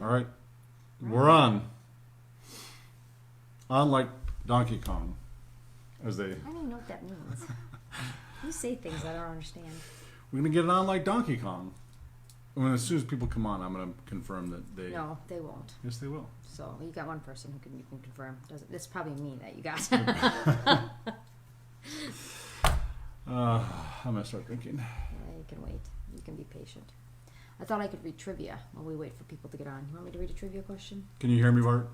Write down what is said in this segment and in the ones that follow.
All right. We're on. On like Donkey Kong. As they... I don't even know what that means. You say things I don't understand. We're going to get it on like Donkey Kong. As soon as people come on, I'm going to confirm that they... No, they won't. Yes, they will. So you got one person who you can confirm. It's probably me that you got. I'm going to start thinking. Yeah, you can wait. You can be patient. I thought I could read trivia while we wait for people to get on. You want me to read a trivia question? Can you hear me, Bart?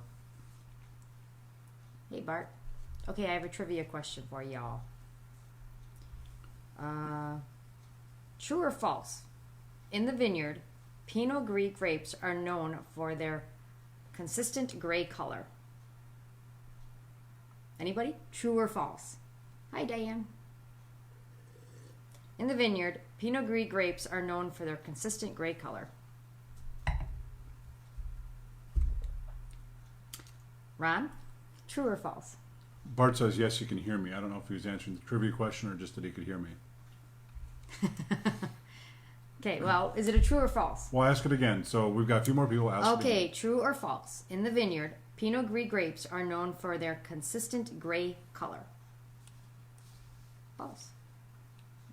Hey, Bart. Okay, I have a trivia question for y'all. True or false? In the vineyard, Pinot Gris grapes are known for their consistent gray color. Anybody? True or false? Hi, Diane. In the vineyard, Pinot Gris grapes are known for their consistent gray color. Ron? True or false? Bart says, yes, you can hear me. I don't know if he was answering the trivia question or just that he could hear me. Okay, well, is it a true or false? Well, ask it again. So we've got a few more people asking. Okay, true or false? In the vineyard, Pinot Gris grapes are known for their consistent gray color. False.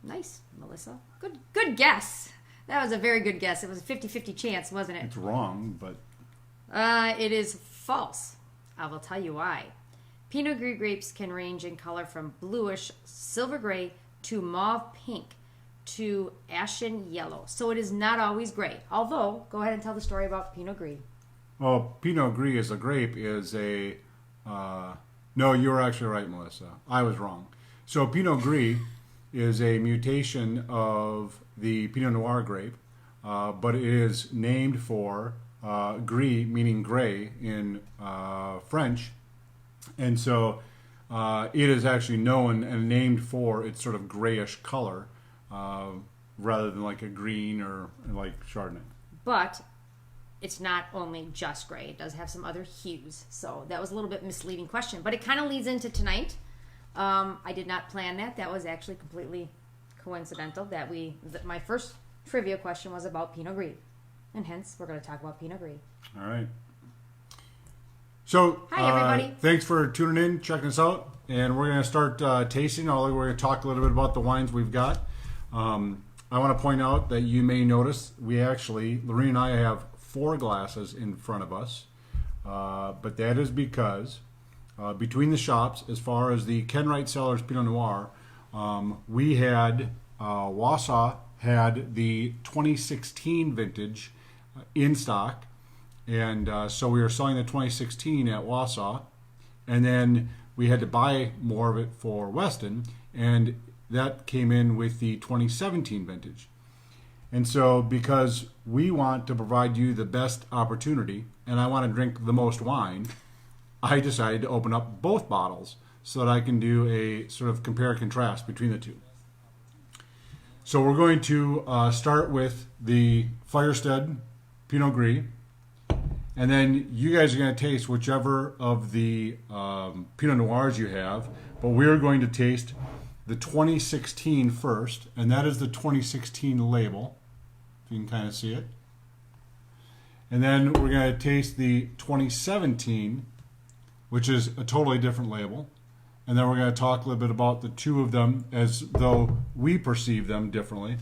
Nice, Melissa. Good guess. That was a very good guess. It was a 50-50 chance, wasn't it? It's wrong, but... It is false. I will tell you why. Pinot Gris grapes can range in color from bluish silver gray to mauve pink to ashen yellow. So it is not always gray. Although, go ahead and tell the story about Pinot Gris. Well, Pinot Gris as a grape is a... no, you were actually right, Melissa. I was wrong. So Pinot Gris is a mutation of the Pinot Noir grape, but it is named for Gris, meaning gray in French. And so it is actually known and named for its sort of grayish color rather than like a green or like Chardonnay. But it's not only just gray. It does have some other hues. So that was a little bit misleading question. But it kind of leads into tonight. I did not plan that. That was actually completely coincidental that my first trivia question was about Pinot Gris. And hence, we're going to talk about Pinot Gris. All right. So, hi, everybody. Thanks for tuning in, checking us out. And we're going to start tasting. We're going to talk a little bit about the wines we've got. I want to point out that you may notice Lorene and I have 4 glasses in front of us. But that is because between the shops, as far as the Wright Cellars Pinot Noir, we had Wausau had the 2016 vintage in stock. And so we were selling the 2016 at Wausau, and then we had to buy more of it for Weston, and that came in with the 2017 vintage. And so because we want to provide you the best opportunity, and I want to drink the most wine, I decided to open up both bottles so that I can do a sort of compare and contrast between the two. So we're going to start with the Firesteed Pinot Gris. And then you guys are going to taste whichever of the Pinot Noirs you have. But we're going to taste the 2016 first. And that is the 2016 label. If you can kind of see it. And then we're going to taste the 2017, which is a totally different label. And then we're going to talk a little bit about the two of them as though we perceive them differently.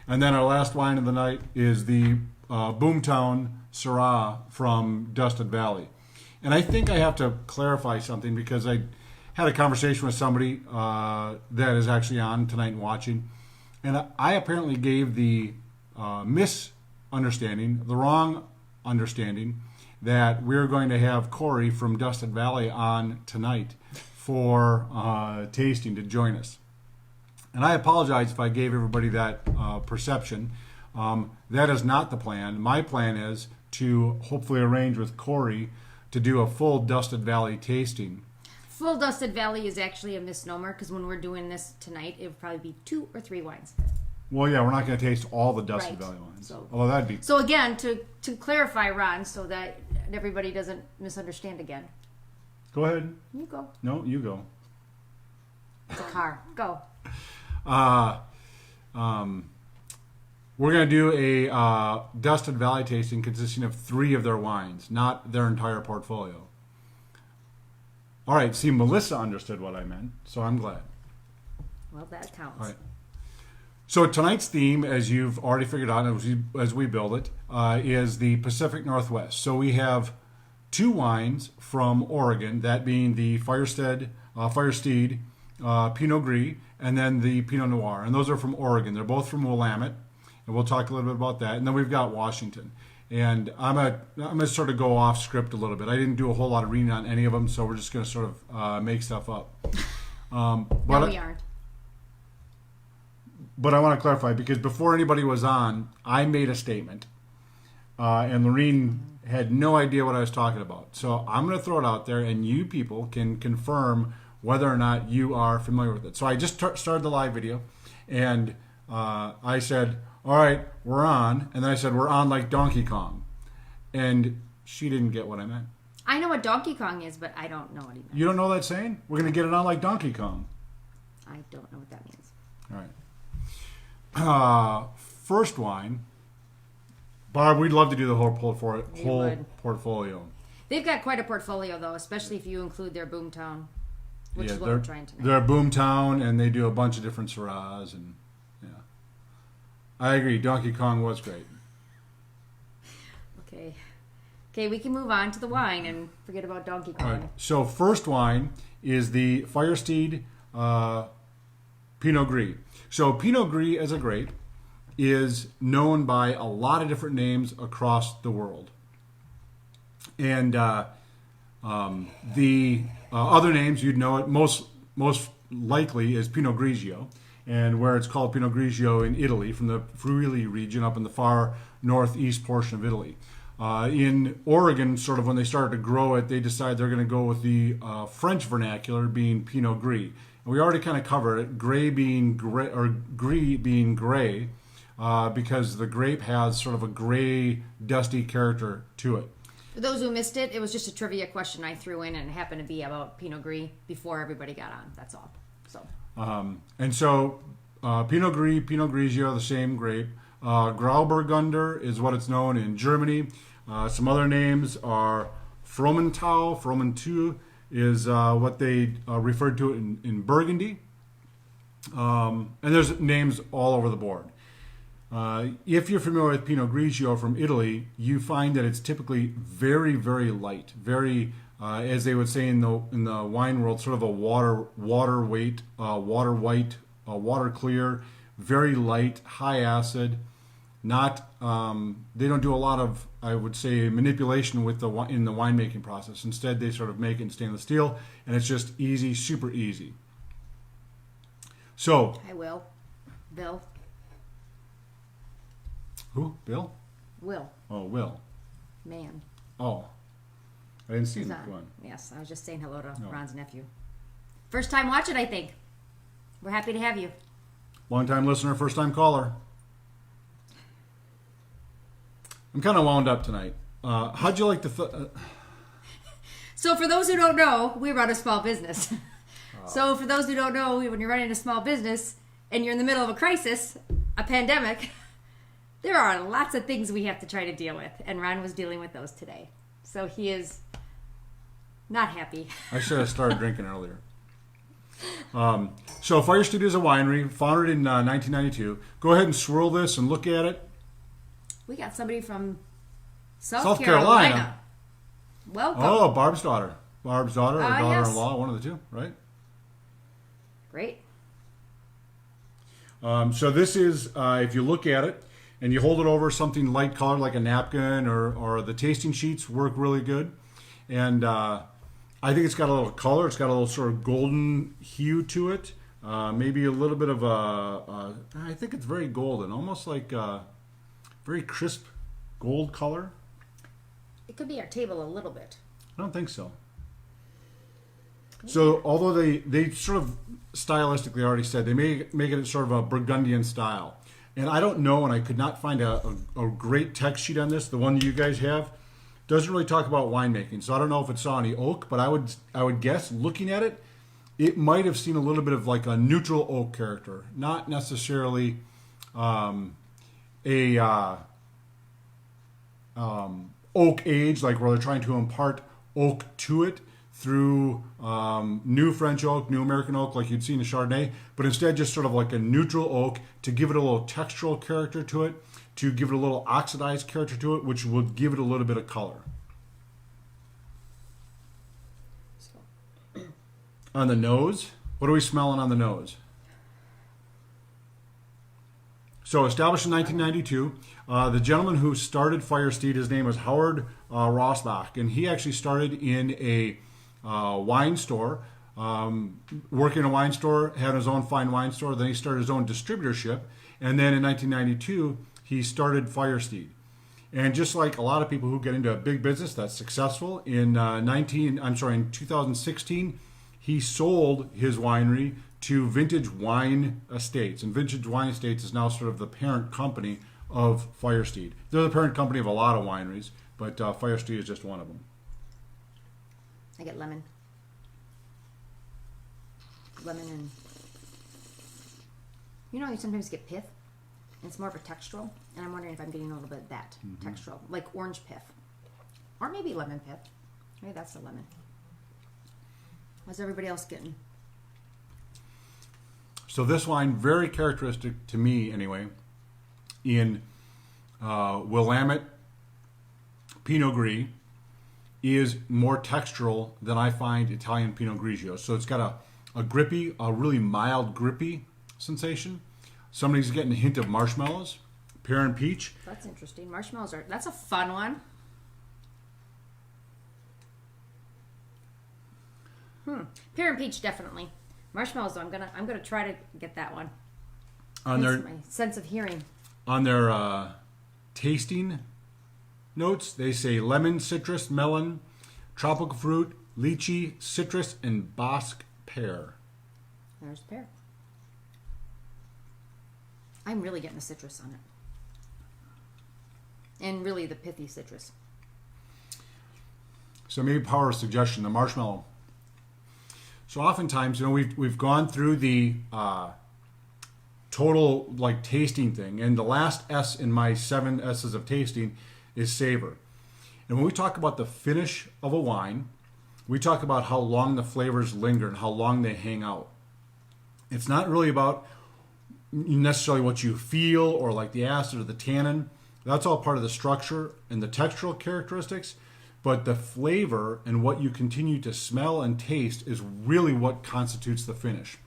And then our last wine of the night is the Boomtown Syrah from Dusted Valley. And I think I have to clarify something because I had a conversation with somebody that is actually on tonight and watching. And I apparently gave the misunderstanding, the wrong understanding, that we're going to have Corey from Dusted Valley on tonight for tasting to join us. And I apologize if I gave everybody that perception. That is not the plan. My plan is to hopefully arrange with Corey to do a full Dusted Valley tasting. Full Dusted Valley is actually a misnomer because when we're doing this tonight, it would probably be 2 or 3 wines. Well, yeah, we're not going to taste all the Dusted Valley wines. Although that'd be... So again, to clarify, Ron, so that everybody doesn't misunderstand again. Go ahead. You go. No, you go. It's a car. Go. we're going to do a Dustin Valley tasting consisting of 3 of their wines, not their entire portfolio. All right. See, Melissa understood what I meant, so I'm glad. Well, that counts. All right. So tonight's theme, as you've already figured out as we build it, is the Pacific Northwest. So we have 2 wines from Oregon, that being the Firesteed Pinot Gris, and then the Pinot Noir. And those are from Oregon. They're both from Willamette, and we'll talk a little bit about that. And then we've got Washington. And I'm gonna sort of go off script a little bit. I didn't do a whole lot of reading on any of them, so we're just going to sort of make stuff up. No, we aren't. But I want to clarify, because before anybody was on, I made a statement, and Lorene had no idea what I was talking about. So I'm going to throw it out there, and you people can confirm whether or not you are familiar with it. So I just started the live video, and I said, all right, we're on. And then I said, we're on like Donkey Kong. And she didn't get what I meant. I know what Donkey Kong is, but I don't know what he meant. You don't know that saying? We're going to get it on like Donkey Kong. I don't know what that means. All right. First wine. Barb, we'd love to do the whole portfolio. They've got quite a portfolio, though, especially if you include their Boomtown, which is what we're trying to make. They're Boomtown, and they do a bunch of different Syrahs, and yeah. I agree. Donkey Kong was great. Okay, we can move on to the wine and forget about Donkey Kong. All right. So first wine is the Firesteed Pinot Gris. So Pinot Gris as a grape is known by a lot of different names across the world. And the other names, you'd know it most likely is Pinot Grigio, and where it's called Pinot Grigio in Italy, from the Friuli region up in the far northeast portion of Italy. In Oregon, sort of when they started to grow it, they decided they're going to go with the French vernacular, being Pinot Gris. And we already kind of covered it, Gris being gray, because the grape has sort of a gray, dusty character to it. For those who missed it, it was just a trivia question I threw in, and it happened to be about Pinot Gris before everybody got on. That's all. So. And so Pinot Gris, Pinot Grigio, the same grape. Grauburgunder is what it's known in Germany. Some other names are Fromentau. Fromentu is what they referred to in Burgundy. And there's names all over the board. If you're familiar with Pinot Grigio from Italy, you find that it's typically very, very light, very, as they would say in the wine world, sort of a water white, water clear, very light, high acid. Not they don't do a lot of, I would say, manipulation with in the winemaking process. Instead, they sort of make it in stainless steel, and it's just easy, super easy. So, Hi, Bill. Who? Bill? Will. Oh, Will. Man. Oh, I didn't see He's that on. one. Yes, I was just saying hello to No. Ron's nephew. First time watching, I think. We're happy to have you. Long time listener, first time caller. I'm kind of wound up tonight. How'd you like the? So for those who don't know, we run a small business. So for those who don't know, when you're running a small business and you're in the middle of a crisis, a pandemic, there are lots of things we have to try to deal with. And Ron was dealing with those today. So he is not happy. I should have started drinking earlier. So Firesteed is a winery founded in 1992. Go ahead and swirl this and look at it. We got somebody from South Carolina. Welcome. Oh, Barb's daughter. Barb's daughter or daughter-in-law, yes. one of the two, right? Great. So this is, if you look at it and you hold it over something light colored like a napkin, or the tasting sheets work really good. And I think it's got a little color. It's got a little sort of golden hue to it. Maybe a little bit of I think it's very golden, almost like very crisp gold color. It could be our table a little bit. I don't think so. So although they sort of stylistically already said they make it sort of a Burgundian style. And I don't know, and I could not find a great text sheet on this. The one you guys have doesn't really talk about winemaking. So I don't know if it saw any oak, but I would guess, looking at it, it might have seen a little bit of like a neutral oak character. Not necessarily a a oak age, like where they're trying to impart oak to it through new French oak, new American oak, like you'd see in a Chardonnay, but instead just sort of like a neutral oak to give it a little textural character to it, to give it a little oxidized character to it, which will give it a little bit of color. On the nose, what are we smelling on the nose? So established in 1992, the gentleman who started Firesteed, his name was Howard Rosbach, and he actually started in a wine store, working in a wine store, had his own fine wine store, then he started his own distributorship, and then in 1992, he started Firesteed. And just like a lot of people who get into a big business that's successful, in 2016, he sold his winery to Vintage Wine Estates. And Vintage Wine Estates is now sort of the parent company of Firesteed. They're the parent company of a lot of wineries, but Firesteed is just one of them. I get lemon. Lemon and... You know, you sometimes get pith. And it's more of a textural. And I'm wondering if I'm getting a little bit of that textural. Like orange pith. Or maybe lemon pith. Maybe that's the lemon. What's everybody else getting? So this wine, very characteristic to me anyway, in Willamette Pinot Gris, is more textural than I find Italian Pinot Grigio. So it's got a grippy, a really mild grippy sensation. Somebody's getting a hint of marshmallows, pear and peach. That's interesting. Marshmallows are, that's a fun one. Pear and peach, definitely. Marshmallows, though, I'm gonna try to get that one. On That's their my sense of hearing. On their tasting notes, they say lemon, citrus, melon, tropical fruit, lychee, citrus, and Basque pear. There's pear. I'm really getting the citrus on it. And really the pithy citrus. So maybe power of suggestion, the marshmallow. So oftentimes, you know, we've gone through the total like tasting thing, and the last S in my 7 S's of tasting is savor. And when we talk about the finish of a wine, we talk about how long the flavors linger and how long they hang out. It's not really about necessarily what you feel or like the acid or the tannin. That's all part of the structure and the textural characteristics. But the flavor and what you continue to smell and taste is really what constitutes the finish.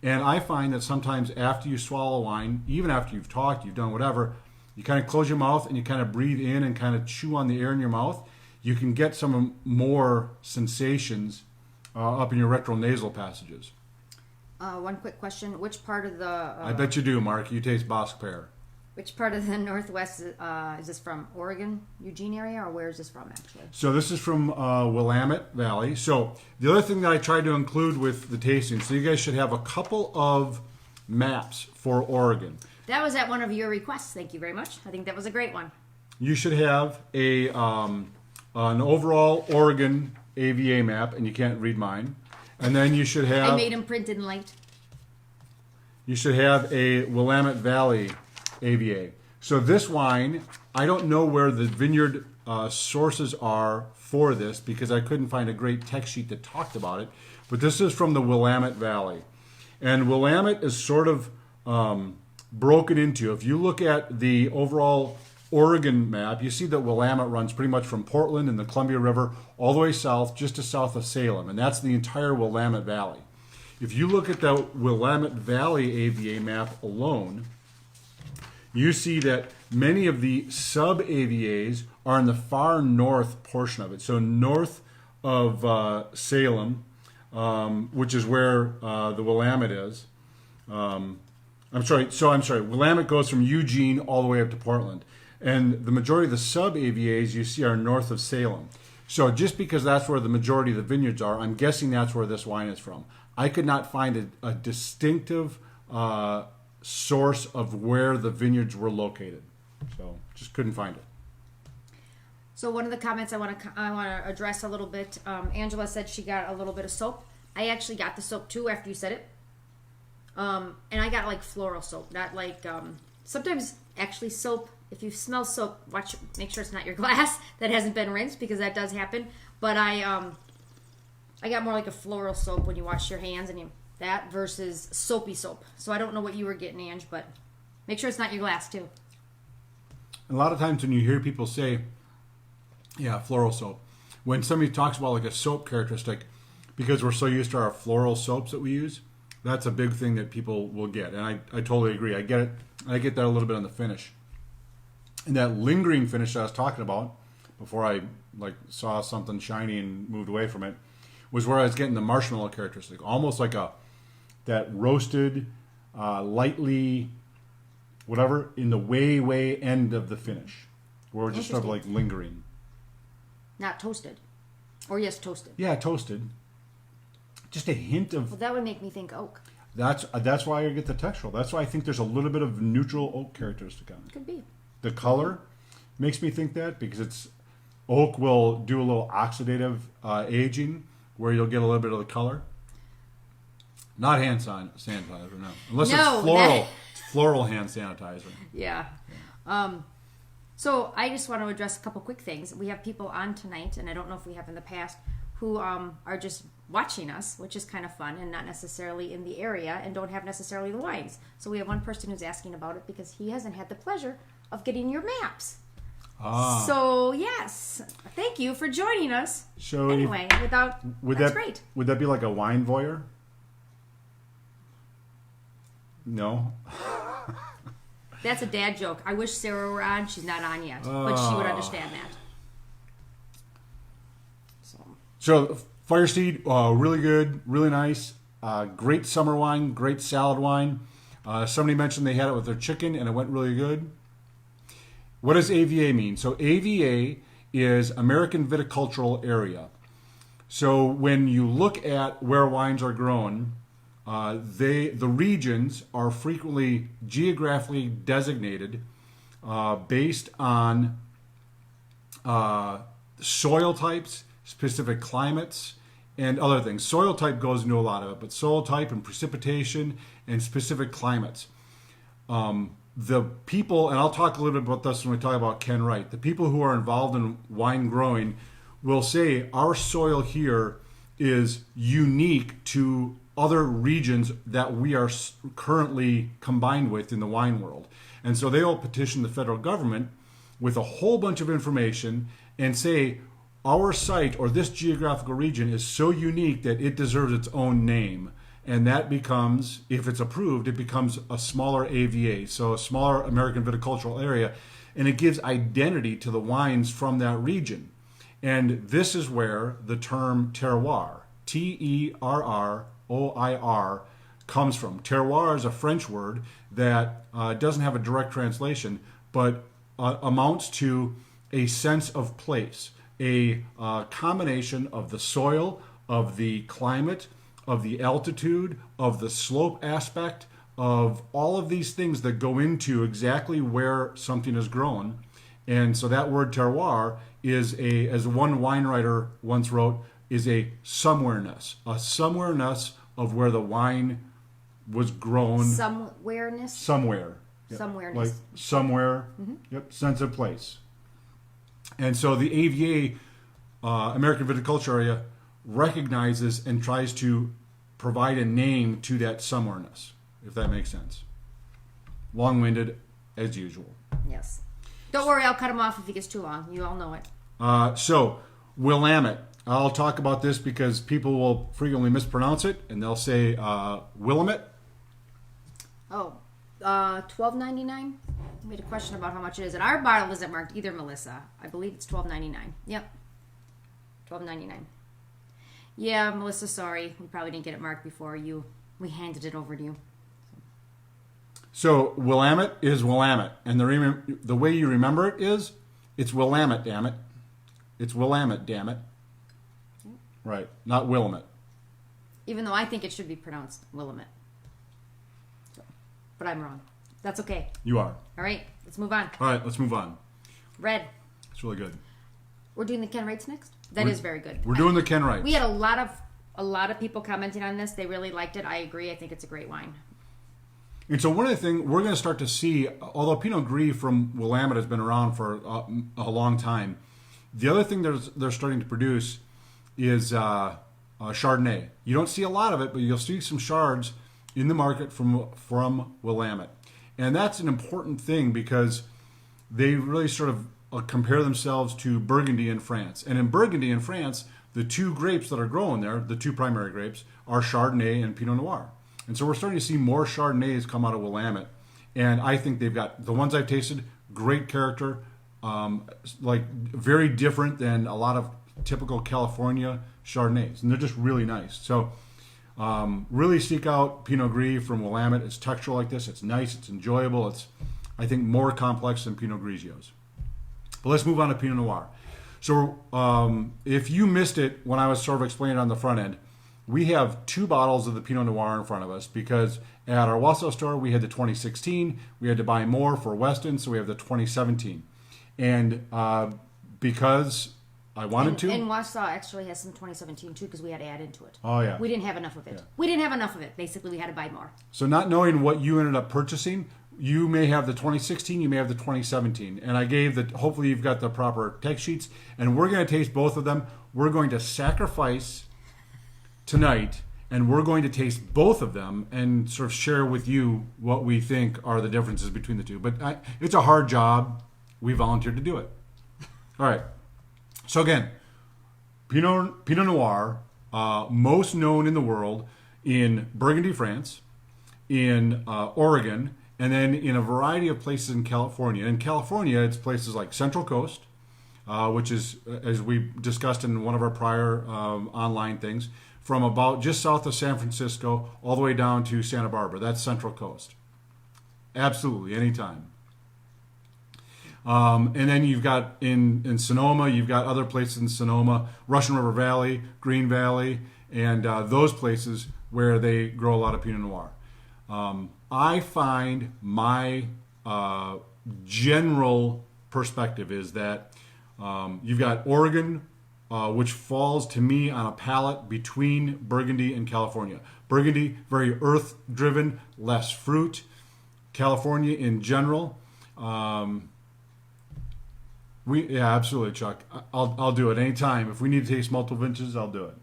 And I find that sometimes after you swallow wine, even after you've talked, you've done whatever, you kind of close your mouth and you kind of breathe in and kind of chew on the air in your mouth. You can get some more sensations up in your retronasal passages. One quick question. Which part of the... I bet you do, Mark. You taste Basque pear. Which part of the Northwest is this from? Oregon, Eugene area, or where is this from, actually? So this is from Willamette Valley. So the other thing that I tried to include with the tasting, so you guys should have a couple of maps for Oregon. That was at one of your requests. Thank you very much. I think that was a great one. You should have an overall Oregon AVA map, and you can't read mine. And then you should have... I made them print in light. You should have a Willamette Valley AVA. So this wine, I don't know where the vineyard sources are for this because I couldn't find a great text sheet that talked about it. But this is from the Willamette Valley. And Willamette is sort of broken into, if you look at the overall Oregon map, you see that Willamette runs pretty much from Portland and the Columbia River all the way south, just to south of Salem. And that's the entire Willamette Valley. If you look at the Willamette Valley AVA map alone, you see that many of the sub-AVAs are in the far north portion of it. So north of Salem, which is where the Willamette is. I'm sorry. Willamette goes from Eugene all the way up to Portland. And the majority of the sub-AVAs you see are north of Salem. So just because that's where the majority of the vineyards are, I'm guessing that's where this wine is from. I could not find a distinctive source of where the vineyards were located. So just couldn't find it. So one of the comments I want to address a little bit, Angela said she got a little bit of soap. I actually got the soap too after you said it. And I got like floral soap, not like sometimes actually soap. If you smell soap, make sure it's not your glass that hasn't been rinsed, because that does happen. But I got more like a floral soap when you wash your hands and that versus soapy soap. So I don't know what you were getting, Ange, but make sure it's not your glass too. A lot of times when you hear people say, yeah, floral soap, when somebody talks about like a soap characteristic, because we're so used to our floral soaps that we use, that's a big thing that people will get. And I totally agree. I get it. I get that a little bit on the finish. And that lingering finish that I was talking about before I saw something shiny and moved away from it was where I was getting the marshmallow characteristic, almost like that roasted, lightly, whatever, in the way end of the finish, where we're just sort of like lingering. Not toasted, or yes, toasted. Yeah, toasted. Just a hint of. Well, that would make me think oak. That's why I get the textural. That's why I think there's a little bit of neutral oak characteristic on it. Could be. The color makes me think that, because oak will do a little oxidative aging where you'll get a little bit of the color. Not hand sanitizer, no. Unless it's floral. It's floral hand sanitizer. Yeah. So I just want to address a couple quick things. We have people on tonight, and I don't know if we have in the past, who are just watching us, which is kind of fun, and not necessarily in the area and don't have necessarily the wines. So we have one person who's asking about it because he hasn't had the pleasure of getting your maps. So yes, thank you for joining us. So anyway, that's great. Would that be like a wine voyeur? No. That's a dad joke. I wish Syrah were on. She's not on yet, but she would understand that. So Firesteed, really good, really nice, great summer wine, great salad wine. Somebody mentioned they had it with their chicken, and it went really good. What does AVA mean? So AVA is American Viticultural Area. So when you look at where wines are grown, the regions are frequently geographically designated based on soil types, specific climates, and other things. Soil type goes into a lot of it, but soil type and precipitation and specific climates. The people, and I'll talk a little bit about this when we talk about Ken Wright, the people who are involved in wine growing will say our soil here is unique to other regions that we are currently combined with in the wine world. And so they'll petition the federal government with a whole bunch of information and say, our site or this geographical region is so unique that it deserves its own name. And that becomes, if it's approved, it becomes a smaller AVA, so a smaller American Viticultural Area, and it gives identity to the wines from that region. And this is where the term terroir, Terroir, comes from. Terroir is a French word that doesn't have a direct translation, but amounts to a sense of place, a combination of the soil, of the climate, of the altitude, of the slope aspect, of all of these things that go into exactly where something is grown. And so that word terroir is as one wine writer once wrote, is a somewhereness of where the wine was grown. Somewhereness? Somewhere. Yep. Somewhereness. Like somewhere. Mm-hmm. Yep. Sense of place. And so the AVA, American Viticulture Area, recognizes and tries to provide a name to that somewhereness, if that makes sense. Long-winded, as usual. Yes. Don't worry, I'll cut him off if he gets too long. You all know it. So, Willamette. I'll talk about this because people will frequently mispronounce it, and they'll say Willamette. Oh, $12.99. We had a question about how much it is, and our bottle isn't marked either, Melissa. I believe it's $12.99. Yep, $12.99. Yeah, Melissa, sorry, we probably didn't get it marked before we handed it over to you. So Willamette is Willamette, and the way you remember it is, it's Willamette, damn it. It's Willamette, damn it. Right, not Willamette. Even though I think it should be pronounced Willamette. So, but I'm wrong. That's okay. You are. All right, let's move on. All right, let's move on. Red. It's really good. We're doing the Ken Wrights next? That is very good. We're doing the Ken Wrights. We had a lot of people commenting on this. They really liked it. I agree. I think it's a great wine. And so one of the things we're going to start to see, although Pinot Gris from Willamette has been around for a long time, the other thing they're starting to produce is Chardonnay. You don't see a lot of it, but you'll see some Chards in the market from Willamette. And that's an important thing because they really sort of compare themselves to Burgundy in France. And in Burgundy in France, the two grapes that are growing there, the two primary grapes, are Chardonnay and Pinot Noir. And so we're starting to see more Chardonnays come out of Willamette. And I think they've got, the ones I've tasted, great character, like very different than a lot of typical California Chardonnays. And they're just really nice. So really seek out Pinot Gris from Willamette. It's textural like this. It's nice. It's enjoyable. It's, I think, more complex than Pinot Grigios. But let's move on to Pinot Noir. So if you missed it when I was sort of explaining it on the front end, we have 2 bottles of the Pinot Noir in front of us because at our Wausau store we had the 2016. We had to buy more for Weston, so we have the 2017. And because I wanted to. And Wausau actually has some 2017 too because we had to add into it. Oh, yeah. We didn't have enough of it. Yeah. We didn't have enough of it. Basically, we had to buy more. So not knowing what you ended up purchasing, you may have the 2016, you may have the 2017. And I gave the, hopefully you've got the proper text sheets. And we're going to taste both of them. We're going to sacrifice tonight, and we're going to taste both of them and sort of share with you what we think are the differences between the two. But it's a hard job. We volunteered to do it. All right. So again, Pinot Noir, most known in the world in Burgundy, France, in Oregon, and then in a variety of places in California. In California, it's places like Central Coast, which is, as we discussed in one of our prior online things, from about just south of San Francisco all the way down to Santa Barbara. That's Central Coast. Absolutely, anytime. And then you've got in Sonoma, you've got other places in Sonoma, Russian River Valley, Green Valley, and those places where they grow a lot of Pinot Noir. I find my general perspective is that you've got Oregon, which falls to me on a palette between Burgundy and California. Burgundy, very earth-driven, less fruit. California in general. Yeah, absolutely, Chuck. I'll do it anytime. If we need to taste multiple vintages, I'll do it.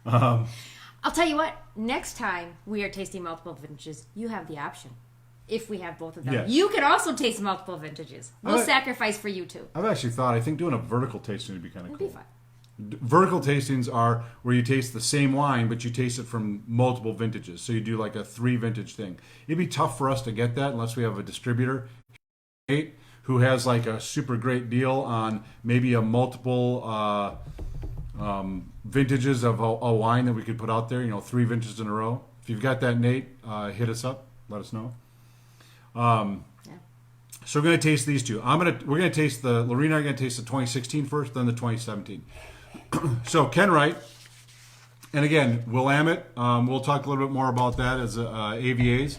I'll tell you what. Next time we are tasting multiple vintages, you have the option. If we have both of them, Yes. you can also taste multiple vintages. We'll sacrifice for you too. I've actually thought, I think doing a vertical tasting would be kind of cool. It'd be fun. Vertical tastings are where you taste the same wine, but you taste it from multiple vintages. So you do like a 3 vintage thing. It'd be tough for us to get that unless we have a distributor who has like a super great deal on maybe a multiple vintages of a wine that we could put out there, 3 vintages in a row. If you've got that, Nate, hit us up. Let us know. So we're going to taste these two. We're going to taste Lorena and I are going to taste the 2016 first, then the 2017. So Ken Wright, and again, Willamette. We'll talk a little bit more about that as AVAs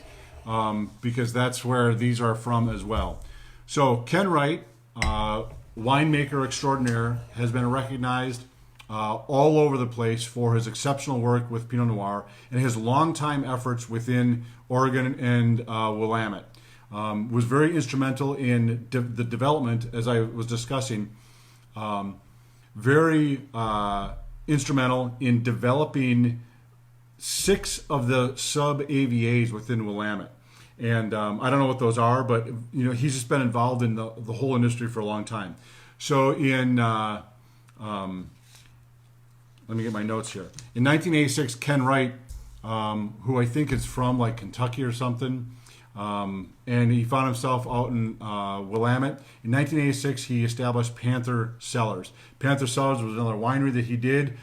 because that's where these are from as well. So Ken Wright, winemaker extraordinaire, has been recognized all over the place for his exceptional work with Pinot Noir and his longtime efforts within Oregon and Willamette. Was very instrumental in the development, as I was discussing, very instrumental in developing 6 of the sub-AVAs within Willamette. And I don't know what those are, but he's just been involved in the whole industry for a long time. So in, let me get my notes here. In 1986, Ken Wright, who I think is from like Kentucky or something, and he found himself out in Willamette. In 1986, he established Panther Cellars. Panther Cellars was another winery that he did,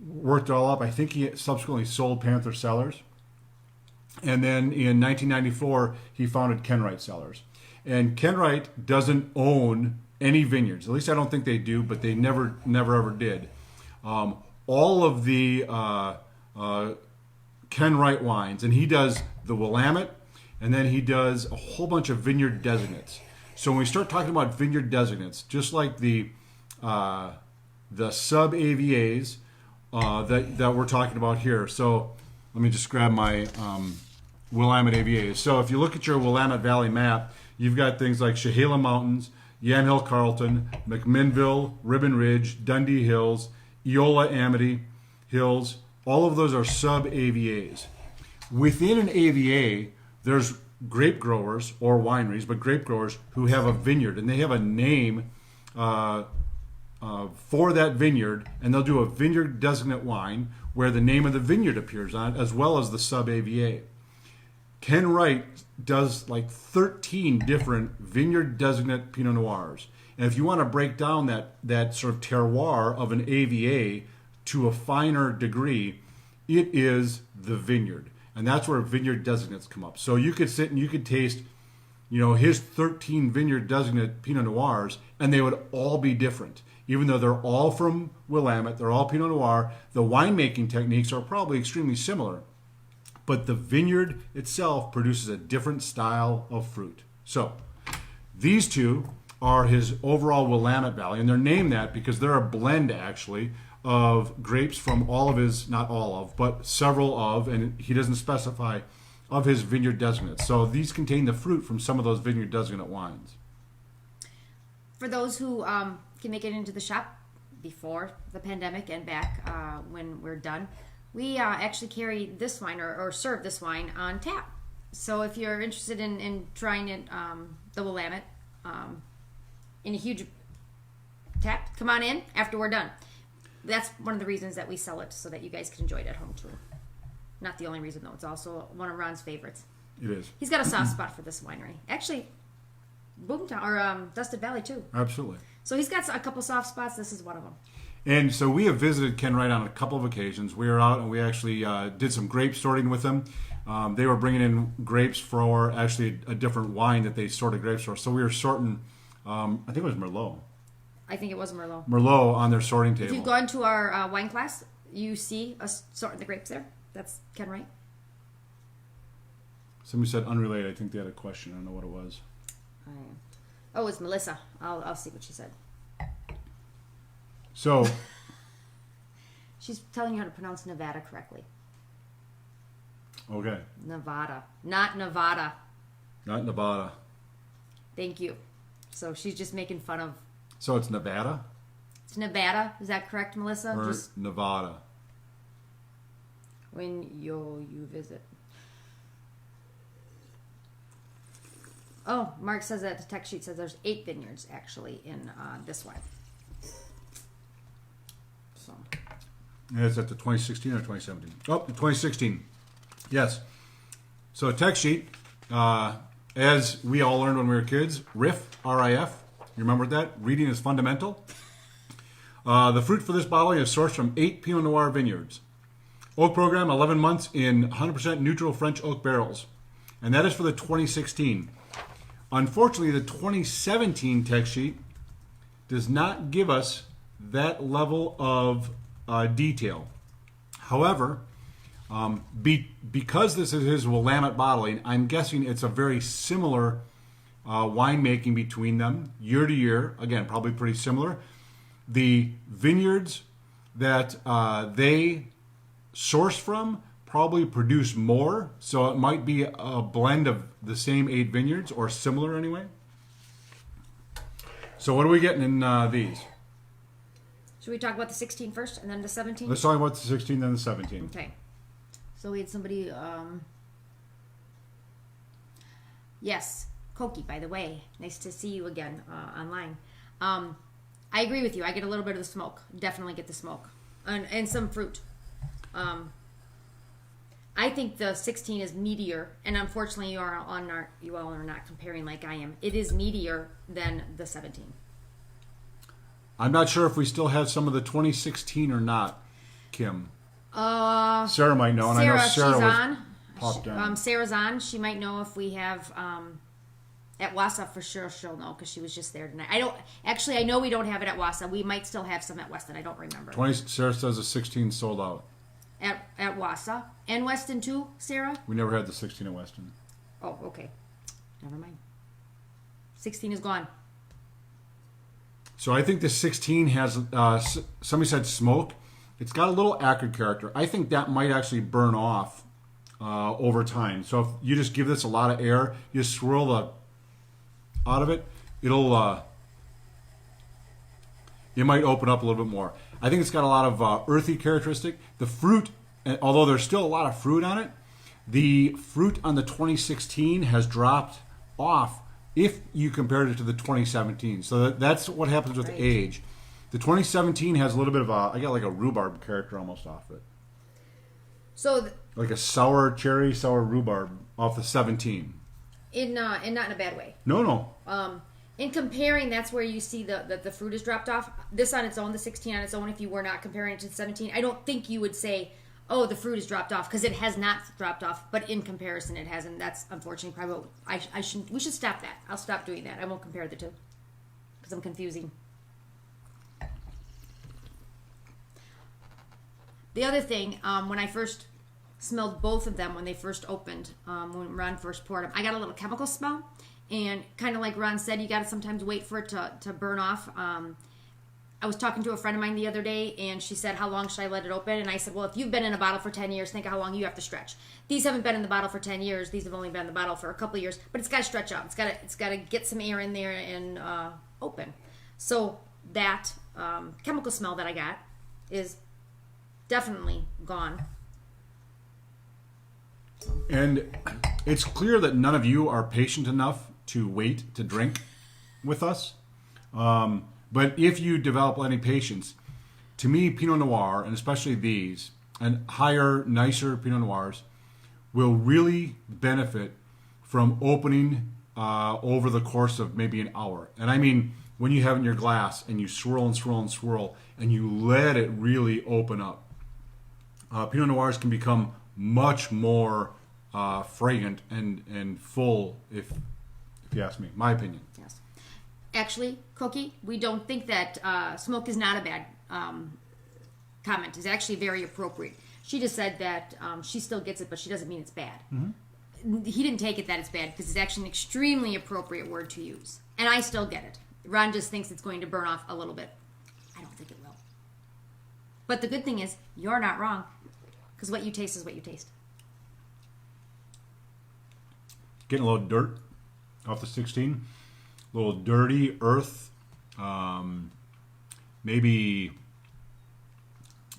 worked it all up. I think he subsequently sold Panther Cellars. And then in 1994, he founded Ken Wright Cellars. And Ken Wright doesn't own any vineyards. At least I don't think they do, but they never ever did. All of the Ken Wright wines, and he does the Willamette, and then he does a whole bunch of vineyard designates. So when we start talking about vineyard designates, just like the sub-AVAs that we're talking about here. So let me just grab my Willamette AVAs. So if you look at your Willamette Valley map, you've got things like Chehalem Mountains, Yamhill Carlton, McMinnville, Ribbon Ridge, Dundee Hills, Eola Amity Hills. All of those are sub-AVAs. Within an AVA, there's grape growers or wineries, but grape growers who have a vineyard, and they have a name for that vineyard, and they'll do a vineyard designate wine where the name of the vineyard appears on it, as well as the sub-AVA. Ken Wright does like 13 different vineyard designate Pinot Noirs. And if you want to break down that sort of terroir of an AVA to a finer degree, it is the vineyard. And that's where vineyard designates come up. So you could sit and you could taste, his 13 vineyard designate Pinot Noirs, and they would all be different. Even though they're all from Willamette, they're all Pinot Noir, the winemaking techniques are probably extremely similar. But the vineyard itself produces a different style of fruit. So these two are his overall Willamette Valley, and they're named that because they're a blend, actually, of grapes from all of his, not all of, but several of, and he doesn't specify, of his vineyard designates. So these contain the fruit from some of those vineyard designate wines. For those who can make it into the shop before the pandemic and back when we're done, we actually carry this wine or serve this wine on tap. So if you're interested in trying it, the Willamette, in a huge tap, come on in after we're done. That's one of the reasons that we sell it, so that you guys can enjoy it at home too. Not the only reason, though. It's also one of Ron's favorites. It is. He's got a soft spot for this winery. Actually, Boomtown, or Dusted Valley too. Absolutely. So he's got a couple soft spots. This is one of them. And so we have visited Ken Wright on a couple of occasions. We were out and we actually did some grape sorting with them. They were bringing in grapes for actually a different wine that they sorted grapes for. So we were sorting, I think it was Merlot. I think it was Merlot. Merlot on their sorting table. If you've gone to our wine class, you see us sorting the grapes there. That's Ken Wright. Somebody said unrelated. I think they had a question. I don't know what it was. Oh, it's Melissa. I'll see what she said. So she's telling you how to pronounce Nevada correctly. Okay. Nevada, not Nevada. Not Nevada. Thank you. So she's just making fun of. So it's Nevada? It's Nevada. Is that correct, Melissa? Or just Nevada? when you visit. Oh, Mark says that the text sheet says there's 8 vineyards actually in this one. So. Yeah, it's at the 2016 or 2017? Oh, the 2016. Yes. So a text sheet, as we all learned when we were kids, RIF, R-I-F. You remember that? Reading is fundamental. The fruit for this bottle is sourced from 8 Pinot Noir vineyards. Oak program, 11 months in 100% neutral French oak barrels. And that is for the 2016. Unfortunately, the 2017 text sheet does not give us that level of detail. However, because this is his Willamette bottling, I'm guessing it's a very similar winemaking between them year to year. Again, probably pretty similar. The vineyards that they source from probably produce more, so it might be a blend of the same 8 vineyards or similar anyway. So what are we getting in these? Should we talk about the 16 first and then the 17? Let's talk about the 16 then the 17. Okay. So we had somebody, yes, Koki, by the way. Nice to see you again online. I agree with you. I get a little bit of the smoke. Definitely get the smoke. And some fruit. I think the 16 is meatier, and unfortunately you all are not comparing like I am. It is meatier than the 17. I'm not sure if we still have some of the 2016 or not, Kim. Syrah might know, and I know Syrah she's was on. popped down. Syrah's on. She might know if we have at Wausau for sure. She'll know because she was just there tonight. I know we don't have it at Wausau. We might still have some at Weston. I don't remember. Syrah says the 16 sold out. At Wausau and Weston too, Syrah. We never had the 16 at Weston. Oh, okay. Never mind. 16 is gone. So I think the 16 has, somebody said smoke. It's got a little acrid character. I think that might actually burn off over time. So if you just give this a lot of air, you swirl the out of it, it might open up a little bit more. I think it's got a lot of earthy characteristic. The fruit, although there's still a lot of fruit on it, the fruit on the 2016 has dropped off if you compared it to the 2017. So that's what happens with age. The 2017 has a little bit of I got like a rhubarb character almost off it. So like a sour rhubarb off the 17. And not in a bad way. No. In comparing, that's where you see the fruit is dropped off. This on its own, the 16 on its own, if you were not comparing it to the 17, I don't think you would say, oh, the fruit is dropped off, because it has not dropped off. But in comparison, it hasn't. That's unfortunately probably what we should stop that. I'll stop doing that. I won't compare the two because I'm confusing. The other thing, when I first smelled both of them when they first opened, when Ron first poured them, I got a little chemical smell. And kind of like Ron said, you got to sometimes wait for it to burn off. I was talking to a friend of mine the other day, and she said, how long should I let it open? And I said, well, if you've been in a bottle for 10 years, think of how long you have to stretch. These haven't been in the bottle for 10 years. These have only been in the bottle for a couple of years. But it's got to stretch out. It's got to get some air in there and open. So that chemical smell that I got is definitely gone. And it's clear that none of you are patient enough to wait to drink with us. But if you develop any patience, to me, Pinot Noir, and especially these, and higher, nicer Pinot Noirs, will really benefit from opening over the course of maybe an hour. And I mean, when you have it in your glass and you swirl and swirl and swirl, and you let it really open up, Pinot Noirs can become much more fragrant and full, if you ask me, my opinion. Yes. Actually, Cookie, we don't think that smoke is not a bad comment. It's actually very appropriate. She just said that she still gets it, but she doesn't mean it's bad. Mm-hmm. He didn't take it that it's bad because it's actually an extremely appropriate word to use. And I still get it. Ron just thinks it's going to burn off a little bit. I don't think it will. But the good thing is, you're not wrong, because what you taste is what you taste. Getting a little dirt off the 16. A little dirty earth. Maybe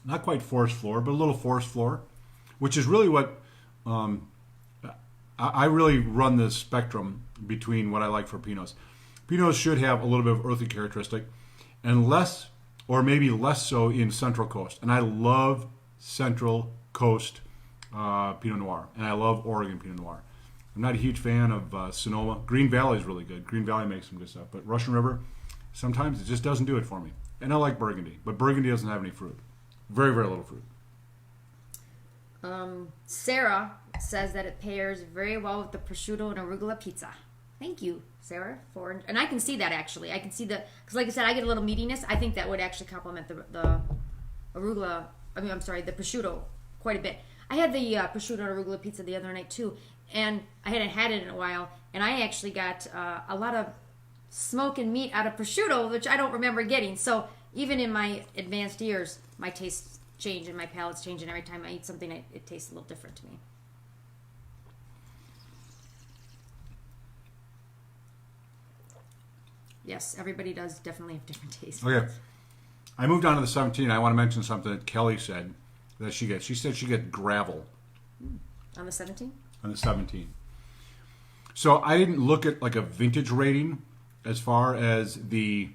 not quite forest floor, but a little forest floor, which is really what I really run the spectrum between what I like for Pinots. Pinots should have a little bit of earthy characteristic, and less, or maybe less so in Central Coast. And I love Central Coast Pinot Noir, and I love Oregon Pinot Noir. I'm not a huge fan of Sonoma. Green Valley is really good. Green Valley makes some good stuff. But Russian River, sometimes it just doesn't do it for me. And I like Burgundy. But Burgundy doesn't have any fruit. Very, very little fruit. Syrah says that it pairs very well with the prosciutto and arugula pizza. Thank you, Syrah. And I can see that, actually. I can see because like I said, I get a little meatiness. I think that would actually complement the arugula, the prosciutto quite a bit. I had the prosciutto and arugula pizza the other night, too. And I hadn't had it in a while, and I actually got a lot of smoke and meat out of prosciutto, which I don't remember getting. So even in my advanced years, my tastes change and my palate's change, and every time I eat something, it tastes a little different to me. Yes, everybody does definitely have different tastes. Okay. I moved on to the 17. I want to mention something that Kelly said that she gets. She said she gets gravel. On the 17? On the 17. So I didn't look at like a vintage rating as far as the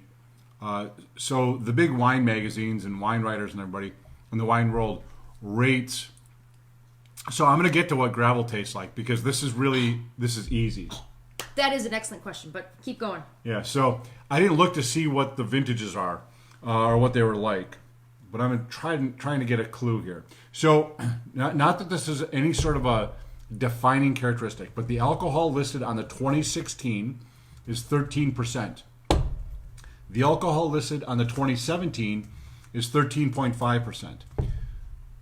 so the big wine magazines and wine writers and everybody in the wine world rates. So I'm going to get to what gravel tastes like, because this is easy. That is an excellent question, but keep going. Yeah, so I didn't look to see what the vintages are or what they were like, but I'm trying to get a clue here. So not that this is any sort of a defining characteristic, but the alcohol listed on the 2016 is 13%. The alcohol listed on the 2017 is 13.5%.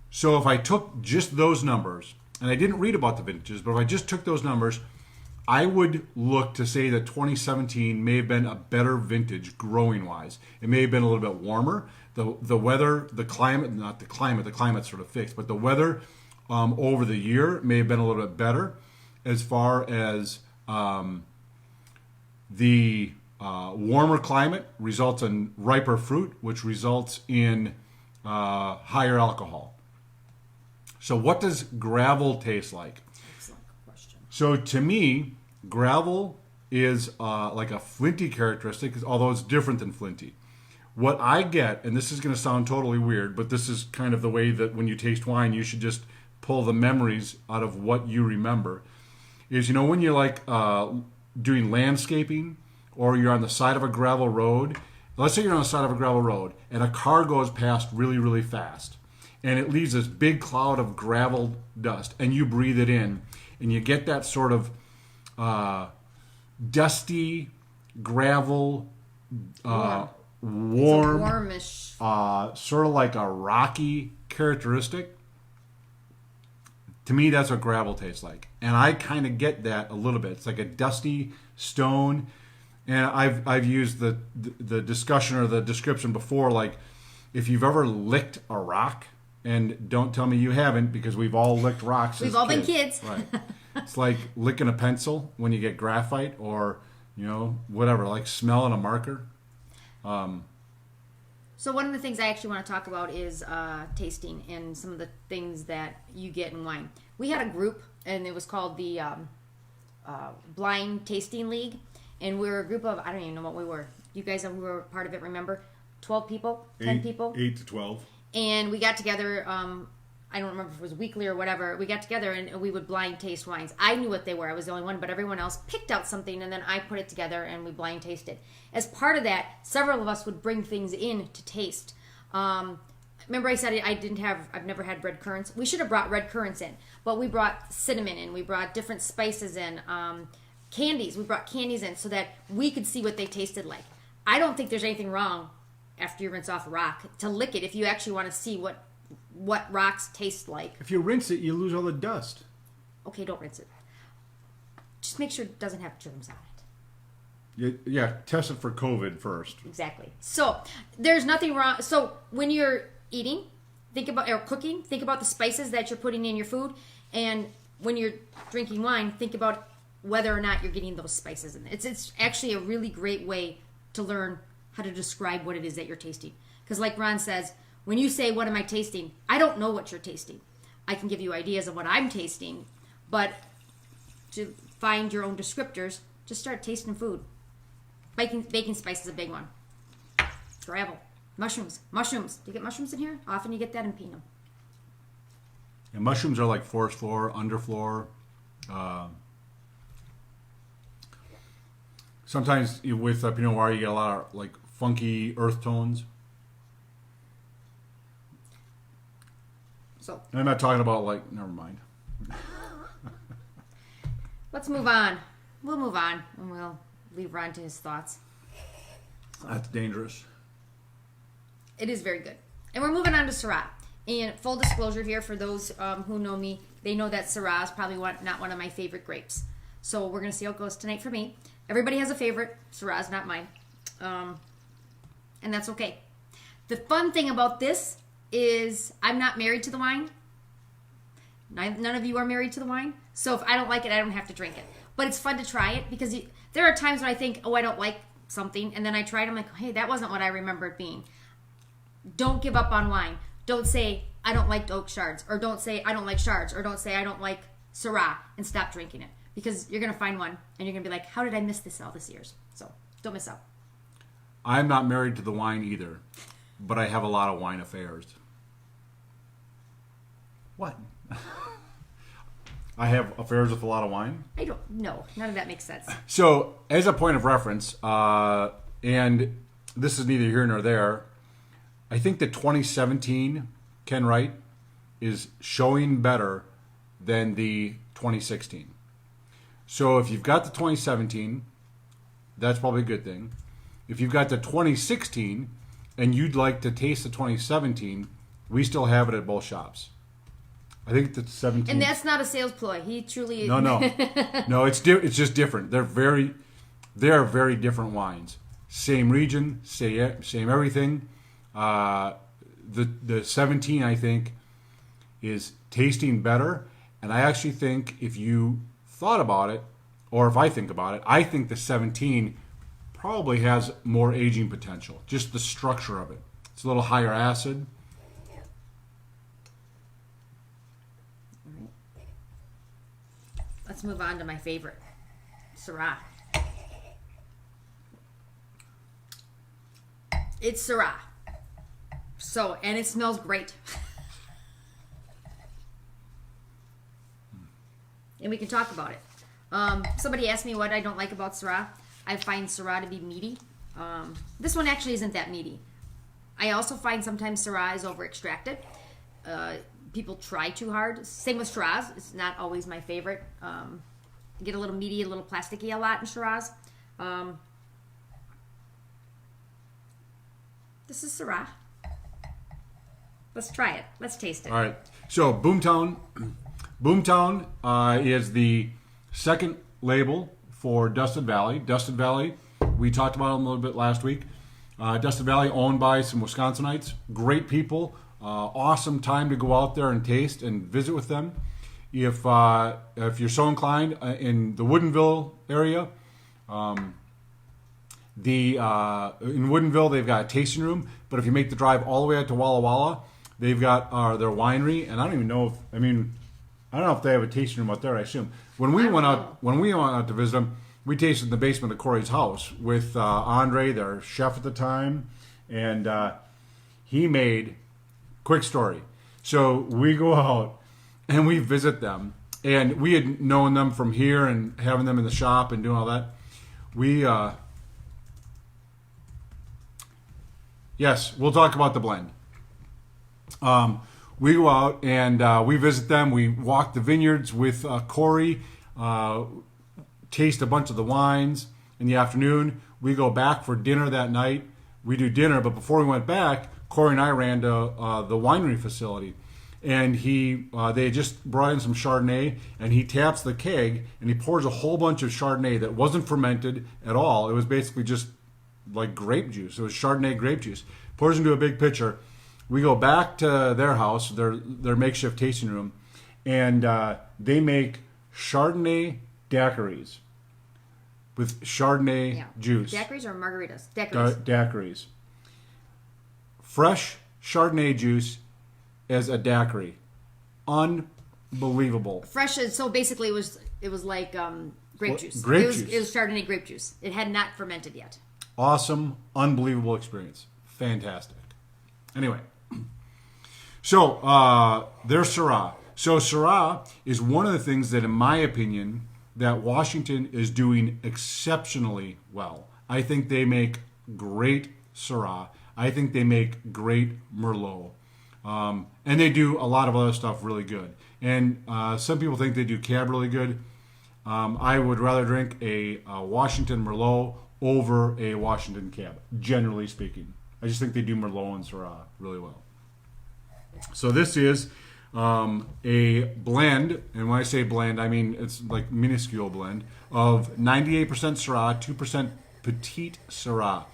So if I took just those numbers, and I didn't read about the vintages, but if I just took those numbers, I would look to say that 2017 may have been a better vintage growing wise. It may have been a little bit warmer. The weather, the climate, not the climate, the climate's sort of fixed, but the weather over the year may have been a little bit better as far as the warmer climate results in riper fruit, which results in higher alcohol. So what does gravel taste like? Excellent question. So to me, gravel is like a flinty characteristic, although it's different than flinty. What I get, and this is going to sound totally weird, but this is kind of the way that when you taste wine, you should just pull the memories out of what you remember, is, you know, when you're like doing landscaping or you're on the side of a gravel road. Let's say you're on the side of a gravel road and a car goes past really, really fast and it leaves this big cloud of gravel dust and you breathe it in and you get that sort of dusty gravel, warm, warmish, sort of like a rocky characteristic. To me, that's what gravel tastes like, and I kind of get that a little bit. It's like a dusty stone, and I've used the discussion or the description before. Like, if you've ever licked a rock, and don't tell me you haven't, because we've all licked rocks. We've all been kids, right? It's like licking a pencil when you get graphite, or whatever, like smelling a marker. So one of the things I actually want to talk about is tasting and some of the things that you get in wine. We had a group, and it was called the Blind Tasting League, and we were a group of, I don't even know what we were. You guys who were part of it, remember? 12 people? 10 people? 8 to 12. And we got together, I don't remember if it was weekly or whatever. We got together and we would blind taste wines. I knew what they were. I was the only one, but everyone else picked out something, and then I put it together and we blind tasted. As part of that, several of us would bring things in to taste. Remember I said I've never had red currants. We should have brought red currants in, but we brought cinnamon in. We brought different spices in, candies. We brought candies in so that we could see what they tasted like. I don't think there's anything wrong after you rinse off a rock to lick it if you actually want to see what rocks taste like. If you rinse it, you lose all the dust. Okay, don't rinse it. Just make sure it doesn't have germs on it. Yeah, test it for COVID first. Exactly. So there's nothing wrong. So when you're eating, or cooking, think about the spices that you're putting in your food. And when you're drinking wine, think about whether or not you're getting those spices in. It's actually a really great way to learn how to describe what it is that you're tasting. Because like Ron says, when you say, what am I tasting? I don't know what you're tasting. I can give you ideas of what I'm tasting, but to find your own descriptors, just start tasting food. Baking spice is a big one. Gravel. Mushrooms. Do you get mushrooms in here? Often you get that in Pinot. And mushrooms are like forest floor, underfloor. Sometimes with Pinot Noir, you get a lot of like funky earth tones. So I'm not talking about like, never mind. let's move on. We'll move on, and we'll leave Ron to his thoughts. That's dangerous. It is very good. And we're moving on to Syrah. And full disclosure here, for those who know me, they know that Syrah is probably not one of my favorite grapes. So we're going to see how it goes tonight for me. Everybody has a favorite. Syrah is not mine. And that's okay. The fun thing about this is I'm not married to the wine. None of you are married to the wine. So if I don't like it, I don't have to drink it. But it's fun to try it because there are times when I think, I don't like something. And then I try it. I'm like, hey, that wasn't what I remember it being. Don't give up on wine. Don't say, I don't like oak shards. Or don't say, I don't like shards. Or don't say, I don't like Syrah. And stop drinking it. Because you're going to find one. And you're going to be like, how did I miss this all these years? So don't miss out. I'm not married to the wine either. But I have a lot of wine affairs. What? I have affairs with a lot of wine? I don't know. None of that makes sense. So, as a point of reference, and this is neither here nor there, I think the 2017 Ken Wright is showing better than the 2016. So, if you've got the 2017, that's probably a good thing. If you've got the 2016 and you'd like to taste the 2017, we still have it at both shops. I think the 17. And that's not a sales ploy. He truly is. No. No, it's just different. They are very different wines. Same region, same everything. The 17, I think, is tasting better. And I actually think if you thought about it, or if I think about it, I think the 17 probably has more aging potential. Just the structure of it. It's a little higher acid. All right. Let's move on to my favorite, Syrah. It's Syrah. So, and it smells great. And we can talk about it. Somebody asked me what I don't like about Syrah. I find Syrah to be meaty. This one actually isn't that meaty. I also find sometimes Syrah is over extracted. People try too hard. Same with Shiraz. It's not always my favorite. Get a little meaty, a little plasticky a lot in Shiraz. This is Syrah. Let's try it. Let's taste it. All right. So Boomtown is the second label for Dustin Valley. Dustin Valley, we talked about them a little bit last week. Dustin Valley, owned by some Wisconsinites. Great people. Awesome time to go out there and taste and visit with them. If you're so inclined, in the Woodinville area, in Woodinville they've got a tasting room. But if you make the drive all the way out to Walla Walla, they've got their winery. And I don't know if they have a tasting room out there. I assume when we went out to visit them, we tasted in the basement of Corey's house with Andre, their chef at the time, and he made. Quick story. So we go out and we visit them, and we had known them from here and having them in the shop and doing all that. Yes, we'll talk about the blend. We go out and we visit them. We walk the vineyards with Corey, taste a bunch of the wines in the afternoon. We go back for dinner that night. We do dinner, but before we went back, Corey and I ran to the winery facility, and they had just brought in some Chardonnay, and he taps the keg, and he pours a whole bunch of Chardonnay that wasn't fermented at all. It was basically just like grape juice. It was Chardonnay grape juice. Pours into a big pitcher. We go back to their house, their makeshift tasting room, and they make Chardonnay daiquiris with Chardonnay juice. Daiquiris or margaritas? Daiquiris. Fresh Chardonnay juice as a daiquiri. Unbelievable. Fresh, so basically it was like grape juice. Grape juice. It was Chardonnay grape juice. It had not fermented yet. Awesome, unbelievable experience. Fantastic. Anyway, so there's Syrah. So Syrah is one of the things that, in my opinion, that Washington is doing exceptionally well. I think they make great Syrah. I think they make great Merlot. And they do a lot of other stuff really good. And some people think they do Cab really good. I would rather drink a Washington Merlot over a Washington Cab, generally speaking. I just think they do Merlot and Syrah really well. So this is a blend, and when I say blend, I mean it's like minuscule blend, of 98% Syrah, 2% Petite Syrah.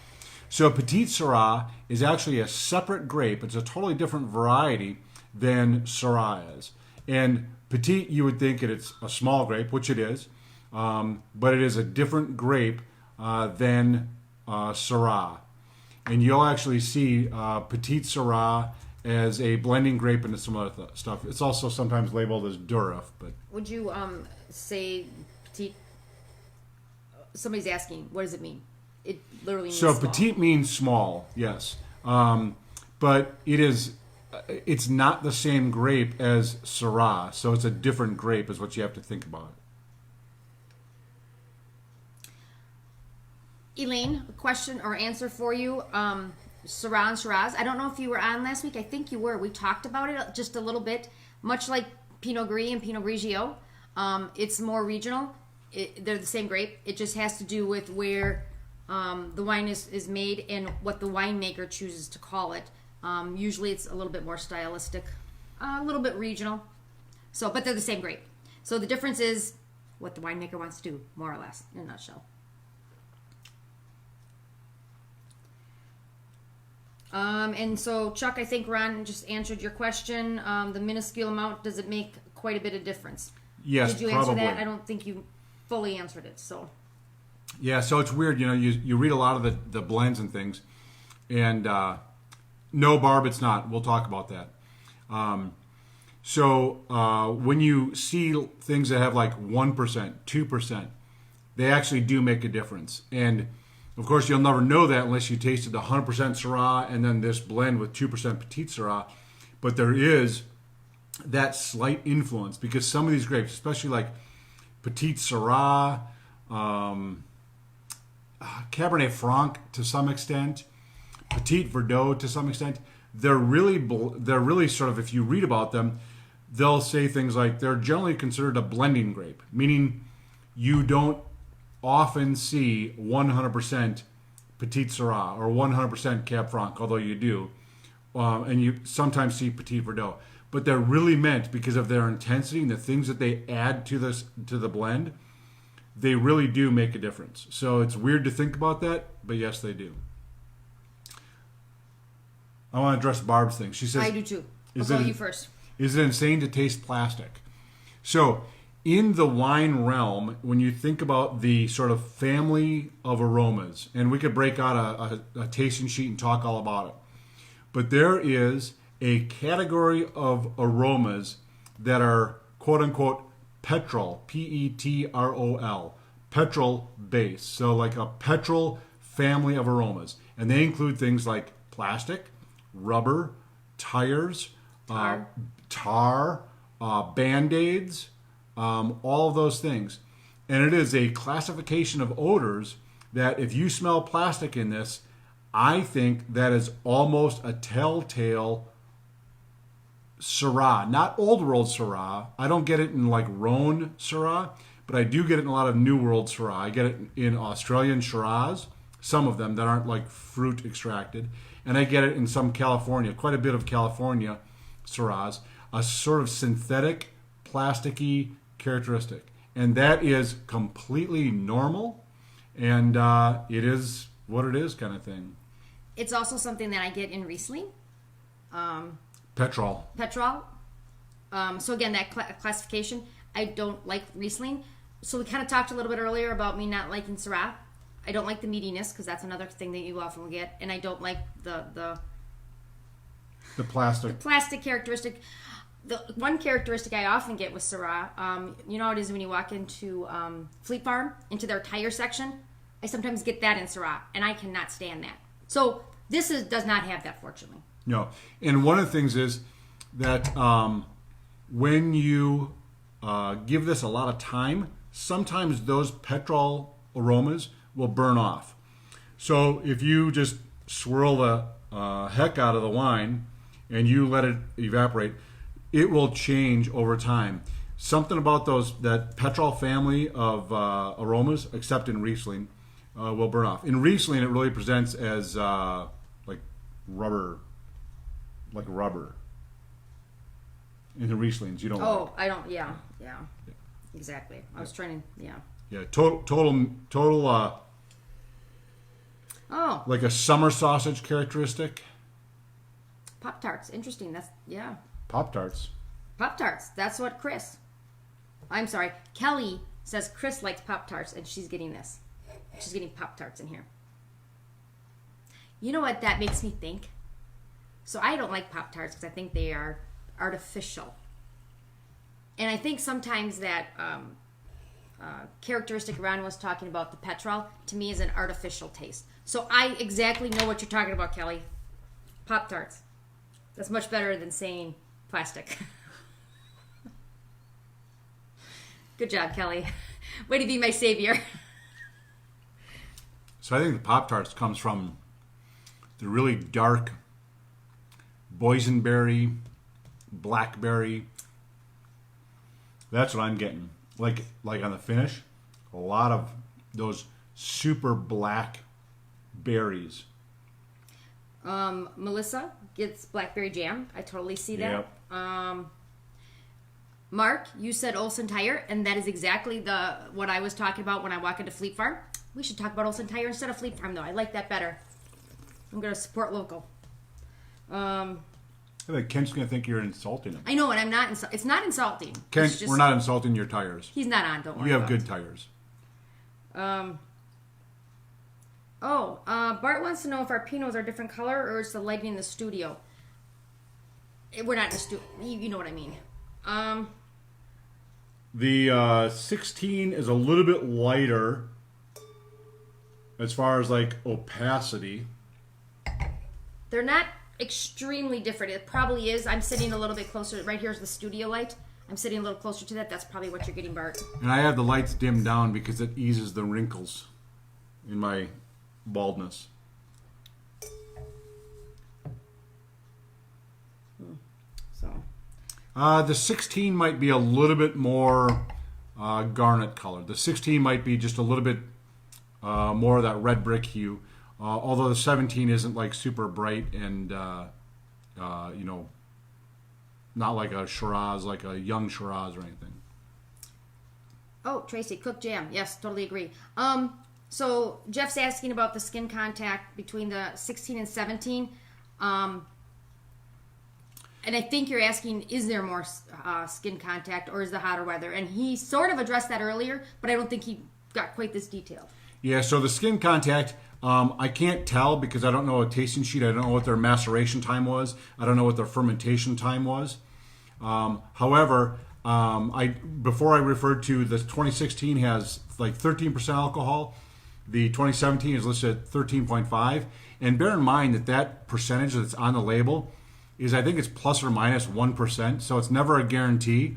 So Petite Syrah is actually a separate grape. It's a totally different variety than Syrah is. And Petite, you would think it's a small grape, which it is, but it is a different grape than Syrah. And you'll actually see Petite Syrah as a blending grape into some other stuff. It's also sometimes labeled as Durif. But would you say Petite? Somebody's asking, what does it mean? It literally means so small. Petite means small, yes. But it's not the same grape as Syrah, so it's a different grape is what you have to think about. Elaine, a question or answer for you. Syrah and Shiraz. I don't know if you were on last week. I think you were. We talked about it just a little bit. Much like Pinot Gris and Pinot Grigio, it's more regional. They're the same grape. It just has to do with where the wine is made and what the winemaker chooses to call it. Usually it's a little bit more stylistic, a little bit regional. So, but they're the same grape. So the difference is what the winemaker wants to do, more or less, in a nutshell. And so, Chuck, I think Ron just answered your question. The minuscule amount, does it make quite a bit of difference? Yes, Did you probably. answer that? I don't think you fully answered it. So, Yeah, so it's weird. You read a lot of the blends and things, and no, Barb, it's not. We'll talk about that. When you see things that have like 1%, 2%, they actually do make a difference. And of course, you'll never know that unless you tasted 100% Syrah and then this blend with 2% Petite Syrah. But there is that slight influence because some of these grapes, especially like Petite Syrah, Cabernet Franc to some extent, Petite Verdot to some extent, they're really sort of, if you read about them, they'll say things like they're generally considered a blending grape, meaning you don't often see 100% Petite Syrah or 100% Cab Franc, although you do, and you sometimes see Petite Verdot. But they're really meant because of their intensity and the things that they add to the blend. They really do make a difference. So it's weird to think about that, but yes, they do. I want to address Barb's thing. She says, I do too. I'll go you first. Is it insane to taste plastic? So, in the wine realm, when you think about the sort of family of aromas, and we could break out a tasting sheet and talk all about it, but there is a category of aromas that are quote unquote petrol, Petrol, petrol base. So, like a petrol family of aromas, and they include things like plastic, rubber, tires, tar, Band-Aids, all of those things. And it is a classification of odors that if you smell plastic in this, I think that is almost a telltale Syrah. Not Old World Syrah. I don't get it in like Rhone Syrah, but I do get it in a lot of New World Syrah. I get it in Australian Shiraz, some of them that aren't like fruit extracted. And I get it in some California, quite a bit of California Syrahs, a sort of synthetic, plasticky characteristic. And that is completely normal, and it is what it is kind of thing. It's also something that I get in Riesling. Petrol. So again, that classification, I don't like Riesling. So we kind of talked a little bit earlier about me not liking Syrah. I don't like the meatiness because that's another thing that you often will get, and I don't like the plastic characteristic. The one characteristic I often get with Syrah, you know how it is when you walk into Fleet Farm, into their tire section. I sometimes get that in Syrah, and I cannot stand that. So this does not have that, fortunately. No, and one of the things is that when you give this a lot of time, sometimes those petrol aromas will burn off. So if you just swirl the heck out of the wine and you let it evaporate, it will change over time. Something about that petrol family of aromas, except in Riesling, will burn off. In Riesling, it really presents as like rubber. In the Rieslings, you don't. Oh, I don't. Yeah, exactly. I was trying to. Yeah, total. Oh, like a summer sausage characteristic. Pop-Tarts. Interesting. Pop-Tarts. Pop-Tarts. That's what I'm sorry. Kelly says Chris likes Pop-Tarts, and she's getting this. She's getting Pop-Tarts in here. You know what that makes me think? So I don't like Pop-Tarts because I think they are artificial. And I think sometimes that characteristic Ron was talking about, the petrol, to me is an artificial taste. So I exactly know what you're talking about, Kelly. Pop-Tarts. That's much better than saying plastic. Good job, Kelly. Way to be my savior. So I think the Pop-Tarts comes from the really dark boysenberry, blackberry. That's what I'm getting. Like on the finish, a lot of those super black berries. Melissa gets blackberry jam. I totally see that. Yep. Mark, you said Olsen Tire, and that is exactly what I was talking about when I walk into Fleet Farm. We should talk about Olsen Tire instead of Fleet Farm, though. I like that better. I'm going to support local. I think Kent's going to think you're insulting him. I know, and I'm not. It's not insulting. Kent, It's just, we're not insulting your tires. He's not on. Don't worry. You have about good it. tires. Bart wants to know if our Pinots are different color or it's the lighting in the studio. We're not in the studio. You know what I mean. The 16 is a little bit lighter as far as like opacity. They're not extremely different. It probably is. I'm sitting a little bit closer. Right here's the studio light. I'm sitting a little closer to that. That's probably what you're getting, Bart. And I have the lights dimmed down because it eases the wrinkles in my baldness. So. The 16 might be a little bit more garnet color. The 16 might be just a little bit more of that red brick hue. Although the 17 isn't like super bright and, you know, not like a Shiraz, like a young Shiraz or anything. Oh, Tracy, cooked jam. Yes, totally agree. So Jeff's asking about the skin contact between the 16 and 17. And I think you're asking, is there more skin contact or is the hotter weather? And he sort of addressed that earlier, but I don't think he got quite this detailed. Yeah, so the skin contact, I can't tell because I don't know a tasting sheet. I don't know what their maceration time was. I don't know what their fermentation time was. However, before I referred to the 2016 has like 13% alcohol. The 2017 is listed at 13.5. And bear in mind that that percentage that's on the label is, I think it's plus or minus 1%. So it's never a guarantee.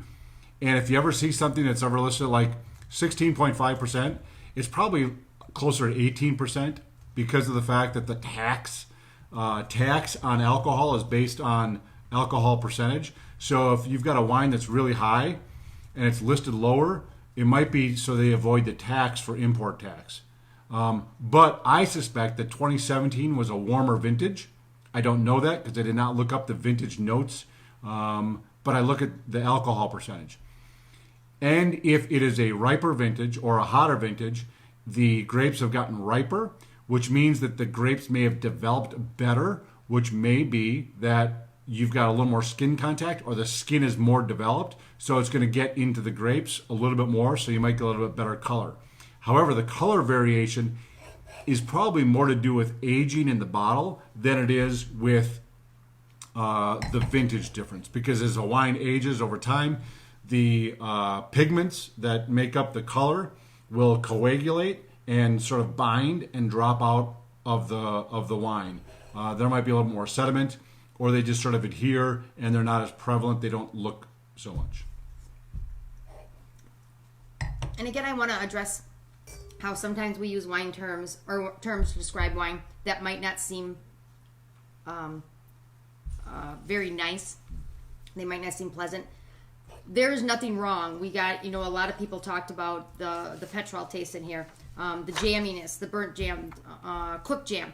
And if you ever see something that's ever listed like 16.5%, it's probably closer to 18% because of the fact that the tax on alcohol is based on alcohol percentage. So if you've got a wine that's really high and it's listed lower, it might be so they avoid the tax for import tax. But I suspect that 2017 was a warmer vintage. I don't know that because I did not look up the vintage notes, but I look at the alcohol percentage. And if it is a riper vintage or a hotter vintage, the grapes have gotten riper, which means that the grapes may have developed better, which may be that you've got a little more skin contact or the skin is more developed, so it's going to get into the grapes a little bit more, so you might get a little bit better color. However, the color variation is probably more to do with aging in the bottle than it is with the vintage difference, because as a wine ages over time, the pigments that make up the color will coagulate and sort of bind and drop out of the wine. There might be a little more sediment, or they just sort of adhere and they're not as prevalent. They don't look so much. And again, I want to address how sometimes we use wine terms or terms to describe wine that might not seem very nice. They might not seem pleasant. There's nothing wrong. We got, a lot of people talked about the petrol taste in here, the jamminess, the burnt jam, cooked jam.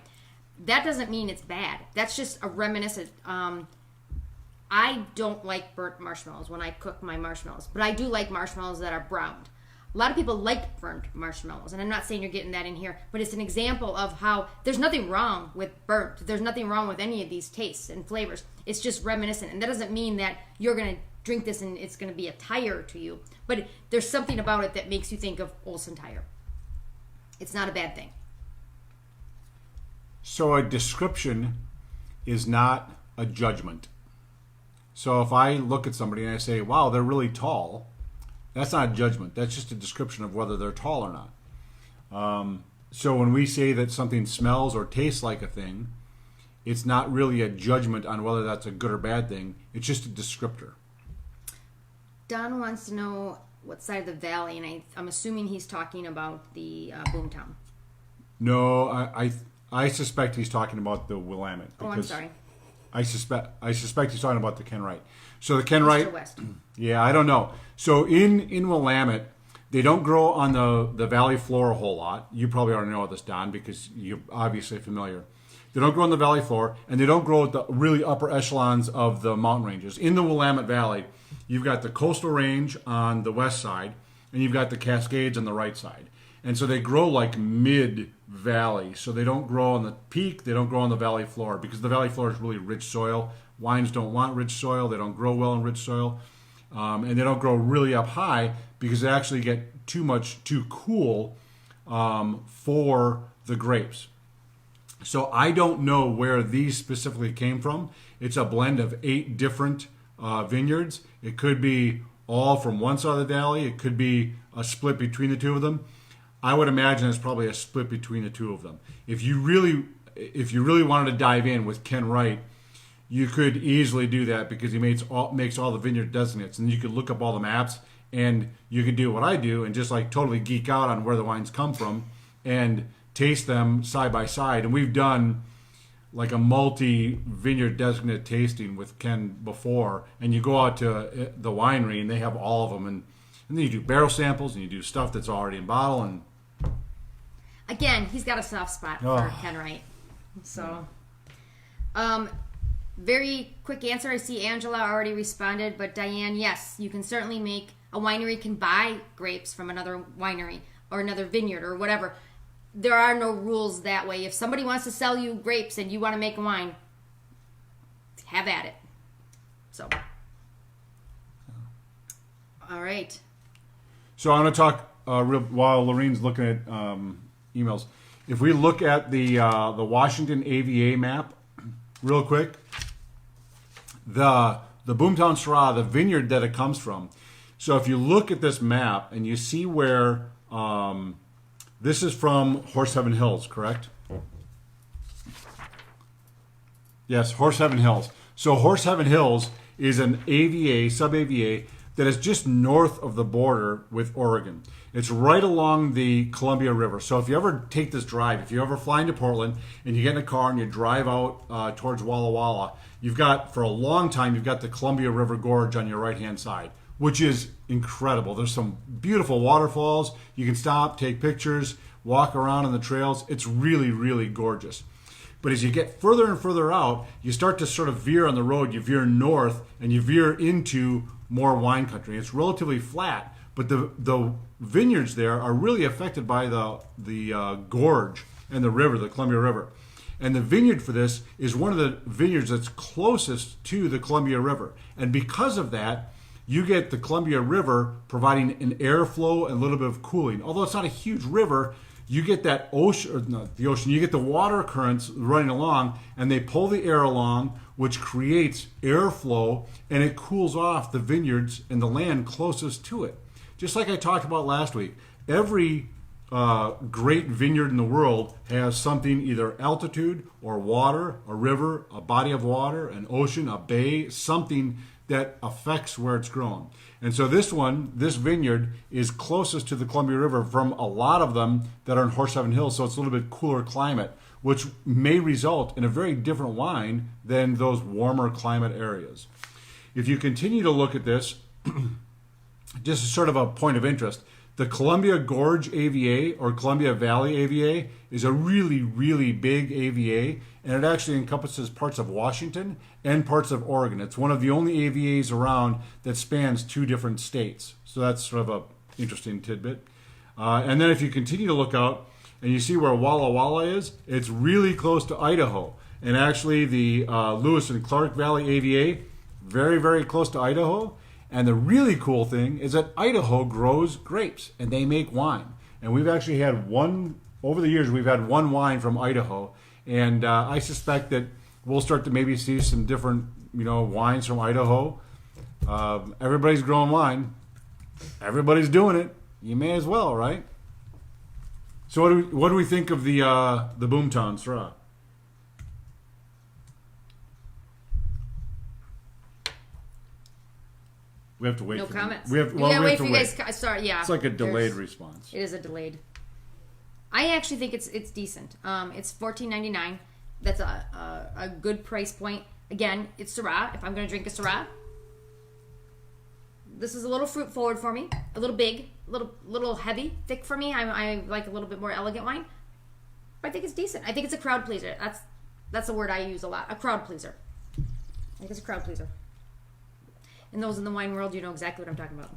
That doesn't mean it's bad. That's just a reminiscent. I don't like burnt marshmallows when I cook my marshmallows, but I do like marshmallows that are browned. A lot of people like burnt marshmallows, and I'm not saying you're getting that in here, but it's an example of how there's nothing wrong with burnt. There's nothing wrong with any of these tastes and flavors. It's just reminiscent, and that doesn't mean that you're going to drink this and it's going to be a tire to you, but there's something about it that makes you think of Olsen Tire. It's not a bad thing. So a description is not a judgment. So if I look at somebody and I say, wow, they're really tall, that's not a judgment. That's just a description of whether they're tall or not. So when we say that something smells or tastes like a thing, it's not really a judgment on whether that's a good or bad thing. It's just a descriptor. Don wants to know what side of the valley, and I'm assuming he's talking about the Boomtown. No, I suspect he's talking about the Willamette. Oh, I'm sorry. I suspect he's talking about the Ken Wright. So the Ken Wright, West. Yeah, I don't know. So in Willamette, they don't grow on the valley floor a whole lot. You probably already know this, Don, because you're obviously familiar. They don't grow on the valley floor, and they don't grow at the really upper echelons of the mountain ranges. In the Willamette Valley, you've got the coastal range on the west side, and you've got the Cascades on the right side. And so they grow like mid-valley. So they don't grow on the peak. They don't grow on the valley floor because the valley floor is really rich soil. Wines don't want rich soil. They don't grow well in rich soil. And they don't grow really up high because they actually get too cool for the grapes. So I don't know where these specifically came from. It's a blend of 8 different vineyards. It could be all from one side of the valley. It could be a split between the two of them. I would imagine it's probably a split between the two of them. If you really wanted to dive in with Ken Wright, you could easily do that because he makes all the vineyard designates, and you could look up all the maps, and you could do what I do and just like totally geek out on where the wines come from and taste them side by side. And we've done like a multi-vineyard designate tasting with Ken before, and you go out to the winery and they have all of them, and then you do barrel samples and you do stuff that's already in bottle. And again, he's got a soft spot for Ken Wright. So, very quick answer. I see Angela already responded, but Diane, yes, you can certainly make a winery can buy grapes from another winery or another vineyard or whatever. There are no rules that way. If somebody wants to sell you grapes and you want to make a wine, have at it. So, all right. So I'm going to talk while Lorene's looking at emails. If we look at the Washington AVA map, real quick, the Boomtown Syrah, the vineyard that it comes from. So if you look at this map and you see where this is from Horseheaven Hills, correct? Yes, Horseheaven Hills. So Horseheaven Hills is an AVA, sub-AVA, that is just north of the border with Oregon. It's right along the Columbia River. So if you ever take this drive, if you ever fly into Portland and you get in a car and you drive out towards Walla Walla, for a long time, you've got the Columbia River Gorge on your right-hand side, which is incredible. There's some beautiful waterfalls. You can stop, take pictures, walk around on the trails. It's really, really gorgeous. But as you get further and further out, you start to sort of veer on the road. You veer north and you veer into more wine country. It's relatively flat, but the vineyards there are really affected by the gorge and the river, the Columbia River. And the vineyard for this is one of the vineyards that's closest to the Columbia River. And because of that, you get the Columbia River providing an airflow and a little bit of cooling. Although it's not a huge river, you get that ocean, or not the ocean, you get the water currents running along, and they pull the air along, which creates airflow, and it cools off the vineyards and the land closest to it. Just like I talked about last week, every great vineyard in the world has something, either altitude or water, a river, a body of water, an ocean, a bay, something that affects where it's grown. And so this vineyard is closest to the Columbia River from a lot of them that are in Horseheaven Hills, so it's a little bit cooler climate, which may result in a very different wine than those warmer climate areas. If you continue to look at this, just as sort of a point of interest, the Columbia Gorge AVA or Columbia Valley AVA is a really, really big AVA, and it actually encompasses parts of Washington and parts of Oregon. It's one of the only AVAs around that spans 2 different states. So that's sort of an interesting tidbit. And then if you continue to look out and you see where Walla Walla is, it's really close to Idaho. And actually the Lewis and Clark Valley AVA, very, very close to Idaho. And the really cool thing is that Idaho grows grapes and they make wine. And we've actually had over the years, we've had one wine from Idaho. And I suspect that we'll start to maybe see some different, wines from Idaho. Everybody's growing wine. Everybody's doing it. You may as well, right? So what do we think of the Boomtown Syrah? We have to wait. No comments. We have wait to for you wait. guys. Sorry, yeah. It's like a delayed response. It is a delayed. I actually think it's decent. It's $14.99. That's a good price point. Again, it's Syrah. If I'm going to drink a Syrah, this is a little fruit forward for me. A little big, little heavy, thick for me. I like a little bit more elegant wine. But I think it's decent. I think it's a crowd pleaser. That's a word I use a lot. A crowd pleaser. I think it's a crowd pleaser. And those in the wine world, you know exactly what I'm talking about.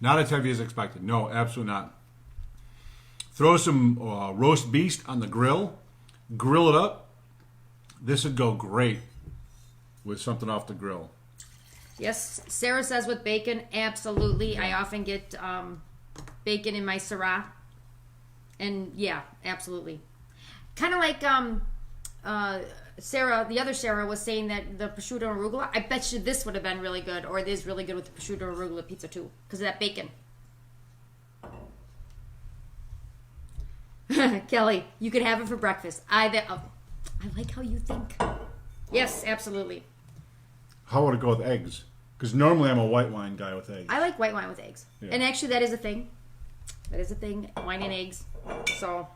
Not as heavy as expected. No, absolutely not. Throw some roast beef on the grill. Grill it up. This would go great with something off the grill. Yes, Syrah says with bacon, absolutely. I often get bacon in my Syrah. And yeah, absolutely. Kind of like Syrah, the other Syrah was saying that the prosciutto and arugula, I bet you this would have been really good, or it is really good with the prosciutto and arugula pizza too, because of that bacon. Kelly, you could have it for breakfast. I like how you think. Yes, absolutely. How would it go with eggs? Because normally I'm a white wine guy with eggs. I like white wine with eggs. Yeah. And actually that is a thing. That is a thing. Wine and eggs. So,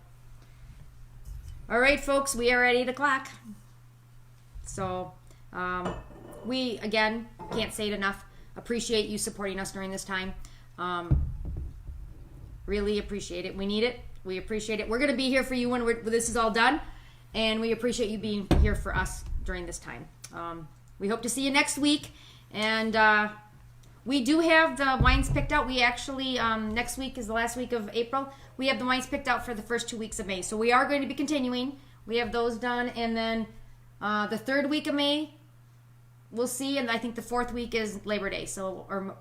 all right, folks, we are at 8 o'clock. So, we, again, can't say it enough. Appreciate you supporting us during this time. Really appreciate it. We need it. We appreciate it. We're going to be here for you when this is all done. And we appreciate you being here for us during this time. We hope to see you next week. And we do have the wines picked out. We actually, next week is the last week of April. We have the wines picked out for the first 2 weeks of May. So we are going to be continuing. We have those done. And then the third week of May, we'll see. And I think the fourth week is Labor Day, or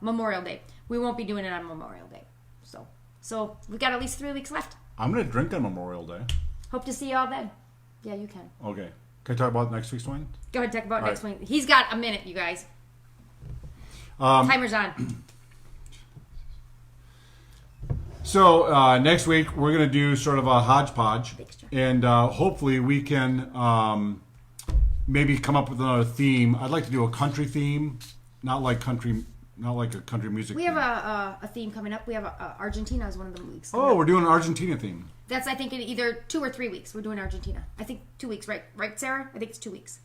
Memorial Day. We won't be doing it on Memorial Day. So we've got at least 3 weeks left. I'm going to drink on Memorial Day. Hope to see you all then. Yeah, you can. Okay. Can I talk about next week's wine? Go ahead, talk about All next right. week. He's got a minute, you guys. Timer's on. So next week we're going to do sort of a hodgepodge. Mixture. And hopefully we can maybe come up with another theme. I'd like to do a country theme, not like a country music We theme. have a theme coming up. We have Argentina is one of the weeks. Oh, we're doing an Argentina theme. That's, I think, in either 2 or 3 weeks. We're doing Argentina. I think 2 weeks, right? Right, Sarah? I think it's 2 weeks.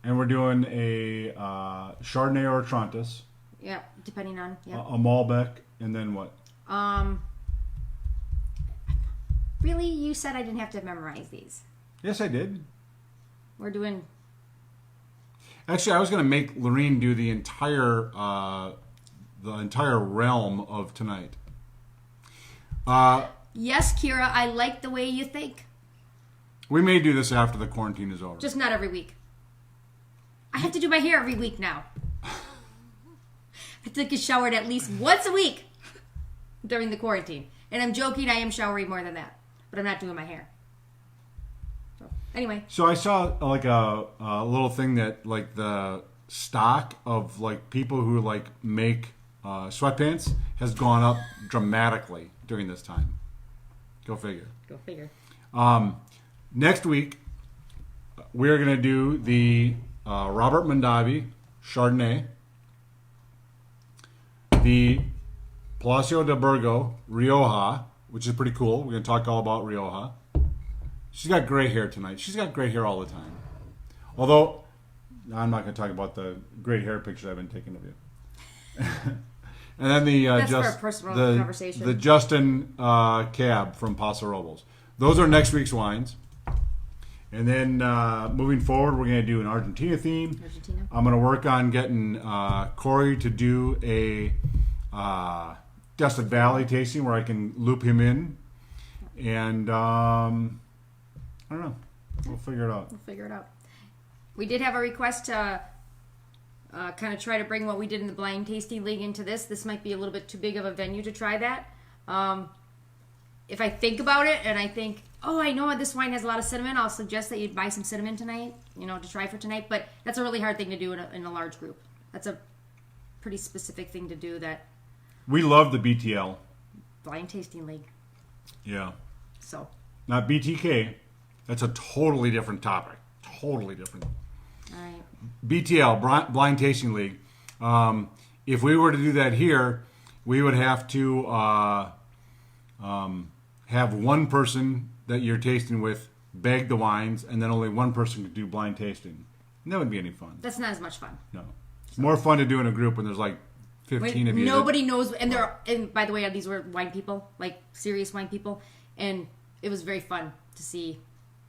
And we're doing a Chardonnay or a Trontis, Yeah, depending on, yeah. a Malbec, and then what? Really? You said I didn't have to memorize these. Yes, I did. We're doing... Actually, I was going to make Lorene do the entire realm of tonight. Yes, Kira, I like the way you think. We may do this after the quarantine is over. Just not every week. I have to do my hair every week now. I take a shower at least once a week during the quarantine. And I'm joking, I am showering more than that. But I'm not doing my hair. So, anyway. So I saw like a little thing that like the stock of like people who like make sweatpants has gone up dramatically during this time. Go figure. Go figure. Next week, we're going to do the Robert Mondavi Chardonnay, the Palacio de Burgo Rioja, which is pretty cool. We're going to talk all about Rioja. She's got gray hair tonight. She's got gray hair all the time. Although, I'm not going to talk about the great hair pictures I've been taking of you. And then That's for a personal conversation. the Justin Cab from Paso Robles. Those are next week's wines. And then moving forward, we're going to do an Argentina theme. Argentina. I'm going to work on getting Corey to do a Desert Valley tasting where I can loop him in. And I don't know. We'll figure it out. We'll figure it out. We did have a request to kind of try to bring what we did in the blind tasting league into this. This might be a little bit too big of a venue to try that. If I think about it and I think, oh, I know this wine has a lot of cinnamon, I'll suggest that you buy some cinnamon tonight, to try for tonight. But that's a really hard thing to do in a large group. That's a pretty specific thing to do, that We love the BTL. blind tasting league. Yeah. So, Not BTK. That's a totally different topic. Totally different. all right. BTL, Blind Tasting League. If we were to do that here, we would have to have one person that you're tasting with bag the wines, and then only one person could do blind tasting. And that wouldn't be any fun. That's not as much fun. No. It's more fun to do in a group when there's like 15 of you. Nobody knows, and by the way, these were wine people, like serious wine people, and it was very fun to see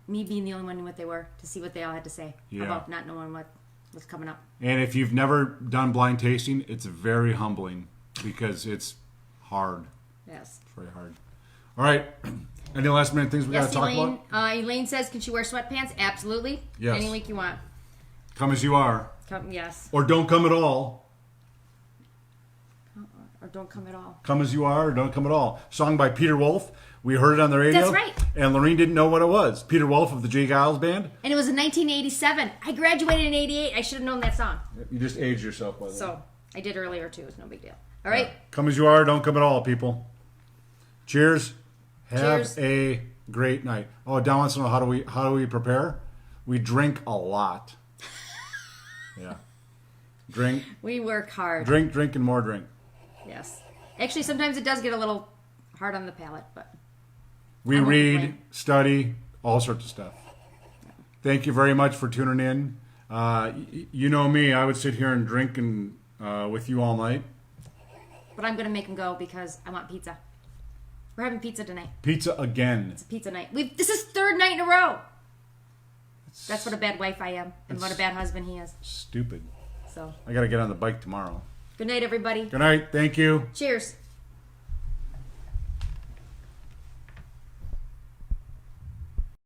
me being the only one who knew what they were, to see what they all had to say about not knowing what was coming up. And if you've never done blind tasting, it's very humbling. because it's hard. Yes. It's very hard. All right. Any last minute things we got Yes, to talk Elaine. about? Elaine says, can she wear sweatpants? Absolutely. Yes. Any week you want. Come as you are. Yes. Or don't come at all. Or don't come at all. Come as you are or don't come at all. Song by Peter Wolf. We heard it on the radio. That's right. And Lorene didn't know what it was. Peter Wolf of the J. Giles Band. And it was in 1987. I graduated in 88. I should have known that song. You just aged yourself by the way. So, I did earlier too. It's no big deal. All right. Come as you are, don't come at all, people. Cheers. Have Cheers. a great night. Oh, Don wants to know how do we prepare? We drink a lot. Yeah. Drink, We work hard. drink, and more drink. Yes. Actually, sometimes it does get a little hard on the palate, but We I won't read, complain. study, all sorts of stuff. Thank you very much for tuning in. You know me, I would sit here and drink and with you all night. but I'm gonna make them go because I want pizza. We're having pizza tonight. Pizza again. It's a pizza night. This is third night in a row. That's what a bad wife I am, and what a bad husband he is. Stupid. So, I got to get on the bike tomorrow. good night, everybody. Good night. Thank you. Cheers.